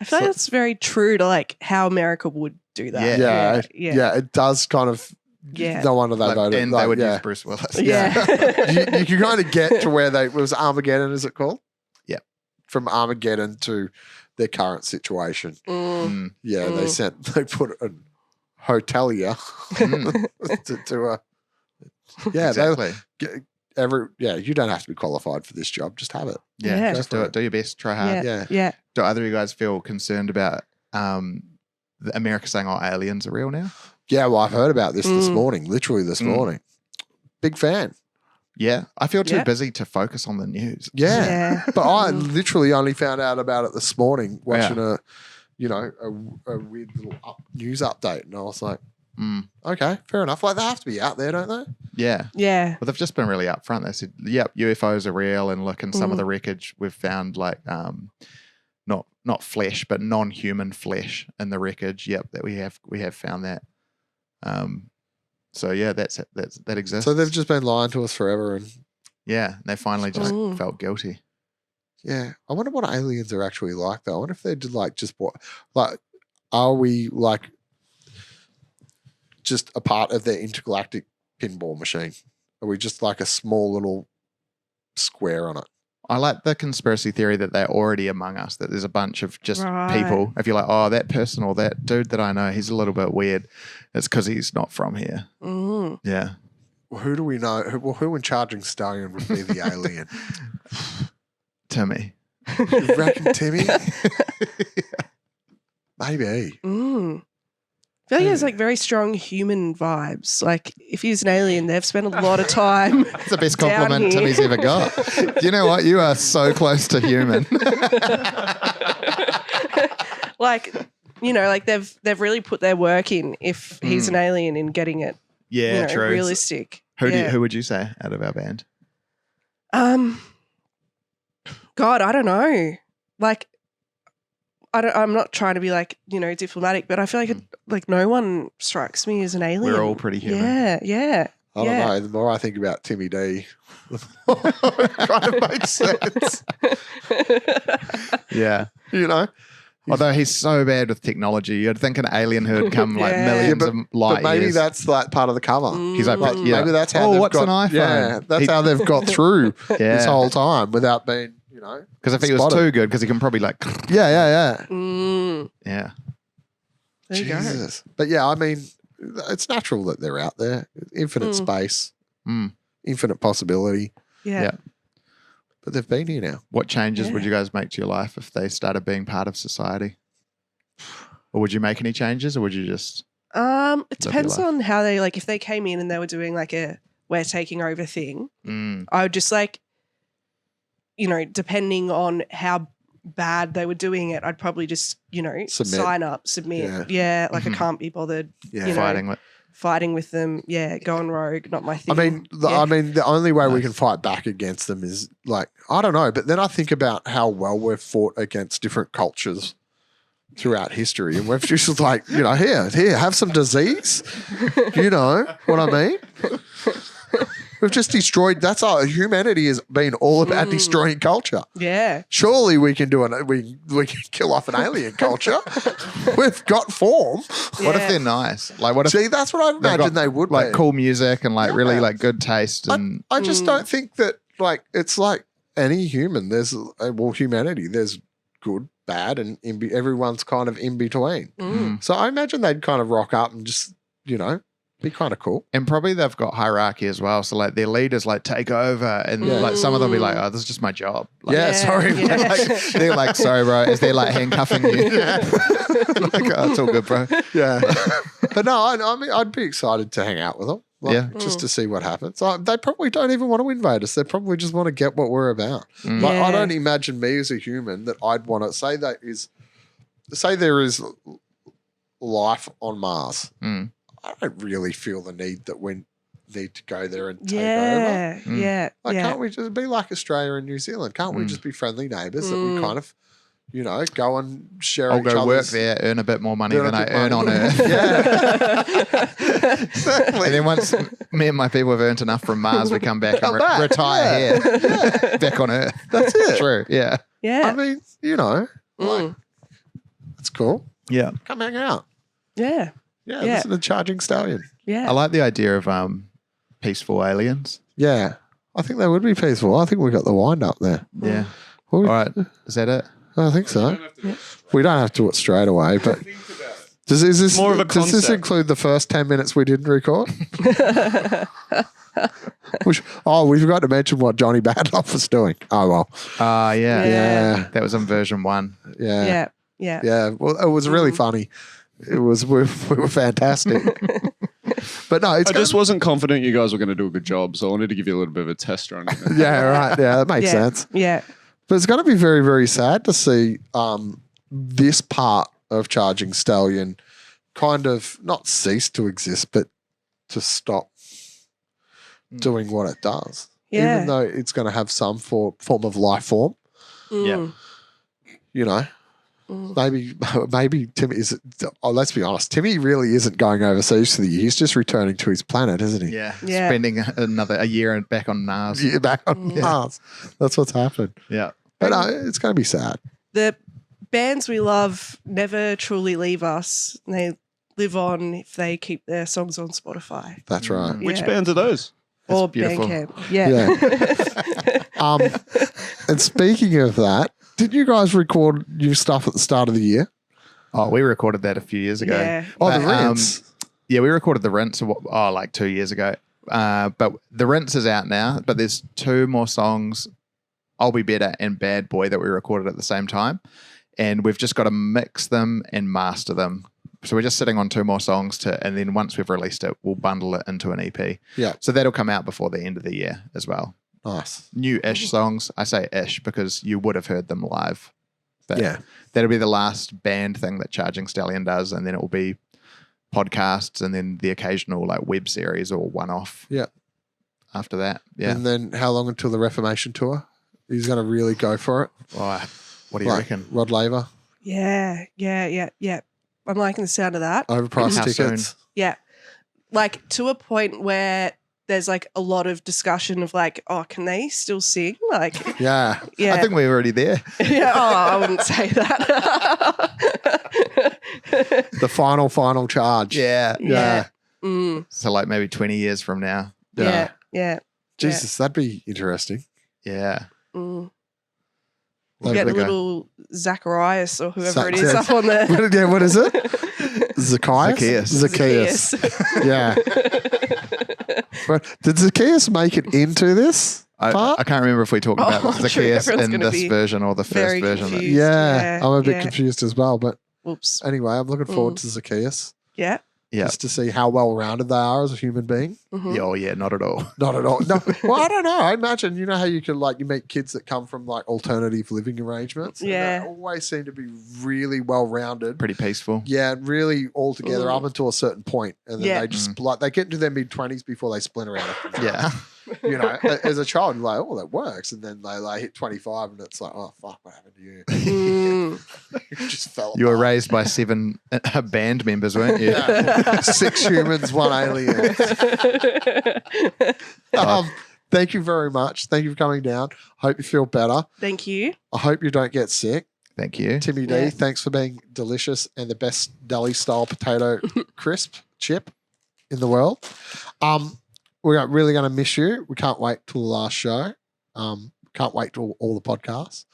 I feel like that's very true to like how America would do that. Yeah. It does kind of. Yeah. No wonder they voted. And they would use Bruce Willis. Yeah. you can kind of get to where was Armageddon, is it called? Yeah. From Armageddon to their current situation. They put a hotelier to a. Yeah, exactly. You don't have to be qualified for this job. Just have it. Yeah. Just do it. Do your best. Try hard. Yeah. Do either of you guys feel concerned about America saying, "Oh, aliens are real now"? Yeah, well, I've heard about this morning, literally this morning. Big fan. Yeah, I feel too busy to focus on the news. Yeah. But I literally only found out about it this morning watching a weird little news update, and I was like, okay, fair enough. Like, they have to be out there, don't they? Yeah. Yeah. Well, they've just been really upfront. They said, yep, UFOs are real, and look, in some of the wreckage we've found like not flesh, but non-human flesh in the wreckage. Yep, that we have found that. So yeah, that exists. So they've just been lying to us forever, and they finally just felt guilty. Yeah, I wonder what aliens are actually like, though. I wonder if they're are we like just a part of their intergalactic pinball machine? Are we just like a small little square on it? I like the conspiracy theory that they're already among us, that there's a bunch of just people. If you're like, oh, that person or that dude that I know, he's a little bit weird, it's because he's not from here. Mm. Yeah. Well, who do we know? Who in charging Stallion would be the alien? Timmy. You reckon Timmy? Maybe. I feel like he has like very strong human vibes. Like if he's an alien, they've spent a lot of time. That's the best compliment Timmy's ever got. Do you know what? You are so close to human. Like, like they've really put their work in if he's an alien in getting it. Yeah, true. Realistic. Who would you say out of our band? God, I don't know. Like, I'm not trying to be like, diplomatic, but I feel like no one strikes me as an alien. We're all pretty human. Yeah. I don't know. The more I think about Timmy D, the more it kind of makes sense. Yeah. Although he's so bad with technology, you'd think an alien who would come like millions of light but maybe years. that's like part of the cover. He's like, maybe that's how they've what's got, an iPhone? Yeah, that's how they've got through this whole time without being, because if he was too good, because he can probably like, yeah. yeah. There you go. But yeah, I mean, it's natural that they're out there. Infinite space, infinite possibility. Yeah. Yeah. But they've been here now. What changes would Yeah. you guys make to your life if they started being part of society? Or would you make any changes, or would you just? It your depends life. on how they if they came in and they were doing like a we're taking over thing. I would just depending on how bad they were doing it, I'd probably just, Submit. sign up, submit. Yeah, I can't be bothered fighting with them. Yeah, going rogue, not my thing. The only way we can fight back against them is I don't know, but then I think about how well we've fought against different cultures throughout history, and we've just here, have some disease. You know what I mean? We've just destroyed. That's our humanity has been all about destroying culture. Yeah. Surely we can do we can kill off an alien culture. We've got form. What if they're nice? Like, what if? See, that's what I imagine they would like be. cool music and really like good taste and. I just don't think that it's like any human. There's humanity. There's good, bad, and everyone's kind of in between. So I imagine they'd kind of rock up and just be kind of cool. And probably they've got hierarchy as well. So like their leaders take over, and like some of them will be like, "Oh, this is just my job." Like, sorry. Yeah. they're like, "Sorry, bro," as they're like handcuffing you. Like, oh, it's all good, bro. Yeah. But no, I mean, I'd be excited to hang out with them. Just to see what happens. They probably don't even want to invade us. They probably just want to get what we're about. I don't imagine me as a human that I'd want to say there is life on Mars. I don't really feel the need that we need to go there and take over. Yeah. Can't we just be like Australia and New Zealand? Can't we just be friendly neighbours that we kind of, go and share I'll each go work other's... there, earn a bit more money than I bit earn on money. Earth. Yeah. Exactly. And then once me and my people have earned enough from Mars, we come back and back. retire here, back on Earth. That's it. True. Yeah. Yeah. I mean, that's cool. Yeah. Come hang out. Yeah. Yeah, listen to Charging Stallion. Yeah. I like the idea of peaceful aliens. Yeah. I think they would be peaceful. I think we got the wind up there. Yeah. Well, All right. Is that it? I think so. We don't have to do it straight away, but does this More of a does this concept. include the first 10 minutes we didn't record? We forgot to mention what Johnny Badloff was doing. Oh, well. Yeah. Yeah. That was in version 1. Yeah. Yeah. Yeah. Well, it was really funny. We were fantastic. But no, I just wasn't confident you guys were going to do a good job, so I wanted to give you a little bit of a test run. Yeah, right. Yeah, that makes sense. Yeah. But it's going to be very, very sad to see this part of Charging Stallion kind of not cease to exist, but to stop doing what it does. Yeah. Even though it's going to have some form of life form. Yeah. Maybe Timmy is. Oh, let's be honest. Timmy really isn't going overseas for the year. He's just returning to his planet, isn't he? Yeah. Yeah. Spending a year back on Mars. Yeah, back on Mars. That's what's happened. Yeah. But it's going to be sad. The bands we love never truly leave us. They live on if they keep their songs on Spotify That's right. Which Yeah. bands are those? or beautiful. Bandcamp. Yeah. And speaking of that, did you guys record new stuff at the start of the year? Oh, we recorded that a few years ago. Yeah. Oh, the But, Rinse. Yeah, we recorded the Rinse like 2 years ago. But the Rinse is out now, but there's 2 more songs, I'll Be Better and Bad Boy, that we recorded at the same time. And we've just got to mix them and master them. So we're just sitting on 2 more songs and then once we've released it, we'll bundle it into an EP. Yeah. So that'll come out before the end of the year as well. Nice. New-ish songs. I say ish because you would have heard them live. But Yeah. that'll be the last band thing that Charging Stallion does, and then it will be podcasts and then the occasional like web series or one-off. Yeah. After that. Yeah. And then how long until the Reformation tour? He's going to really go for it. Oh, what do you reckon? Rod Laver, Yeah. I'm liking the sound of that. overpriced How tickets. Yeah. Like to a point where there's like a lot of discussion of like, oh, can they still sing? Like, Yeah. yeah. I think we're already there. Yeah. Oh, I wouldn't say that. The final charge. Yeah. Yeah. Mm, So like maybe 20 years from now. yeah. Yeah. Jesus, that'd be interesting. Yeah. Mm. You get Lovely a guy. little Zacharias or whoever it is Zacchaeus. up on there. Yeah, what is it? Zacchaeus? Zacchaeus. Yeah. But did Zacchaeus make it into this part? I can't remember if we talked about Oh, I'm sure Zacchaeus everyone's in gonna this be version or the first very version. confused. Yeah, I'm a bit yeah. confused as well. But Whoops. anyway, I'm looking forward to Zacchaeus Yeah. Yeah. just to see how well rounded they are as a human being. Mhm. Yeah, oh, yeah, not at all. Not at all. No, well, I don't know. I imagine you know how you can you meet kids that come from alternative living arrangements. And Yeah. they always seem to be really well rounded. Pretty peaceful. Yeah, and really all together Mm. up until a certain point, and then Yeah. they just they get into their mid-20s before they splinter out. After that. Yeah. You know, as a child, you're like, oh, that works, and then they hit 25, and it's like, oh fuck, what happened to you? Mm. You just fell. You were apart. raised by 7 band members, weren't you? Yeah. 6 humans, 1 alien. Thank you very much. Thank you for coming down. Hope you feel better. Thank you. I hope you don't get sick. Thank you. Timmy D, Yeah. thanks for being delicious and the best deli style potato crisp chip in the world. We're really going to miss you. We can't wait till the last show. Can't wait till all the podcasts.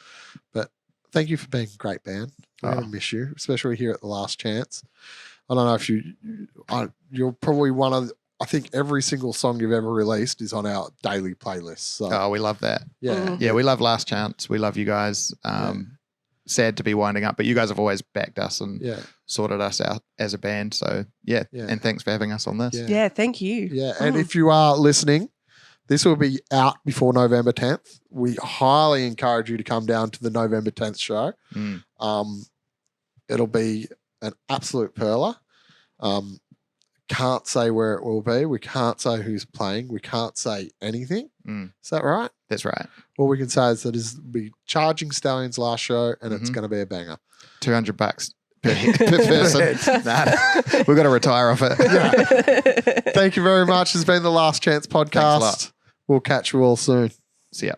But thank you for being a great band. We're going to miss you, especially here at the Last Chance. I don't know if you're probably one of. I think every single song you've ever released is on our daily playlist. So Oh, we love that. yeah, Mm. Yeah, we love Last Chance. We love you guys. Sad to be winding up, but you guys have always backed us and yeah, sorted us out as a band. So yeah, Yeah. and thanks for having us on this. yeah. Yeah, thank you. Yeah, and if you are listening, this will be out before November 10th. We highly encourage you to come down to the November 10th show. Mm. It'll be an absolute perler. Can't say where it will be. We can't say who's playing. We can't say anything. Mm. Is that right? That's right. All we can say is that is be charging Stallion's last show, and it's Mhm. going to be a banger. $200 per person. Nah, we've got to retire off it. Thank you very much. It's been the Last Chance a lot. podcast. We'll catch you all soon. See ya.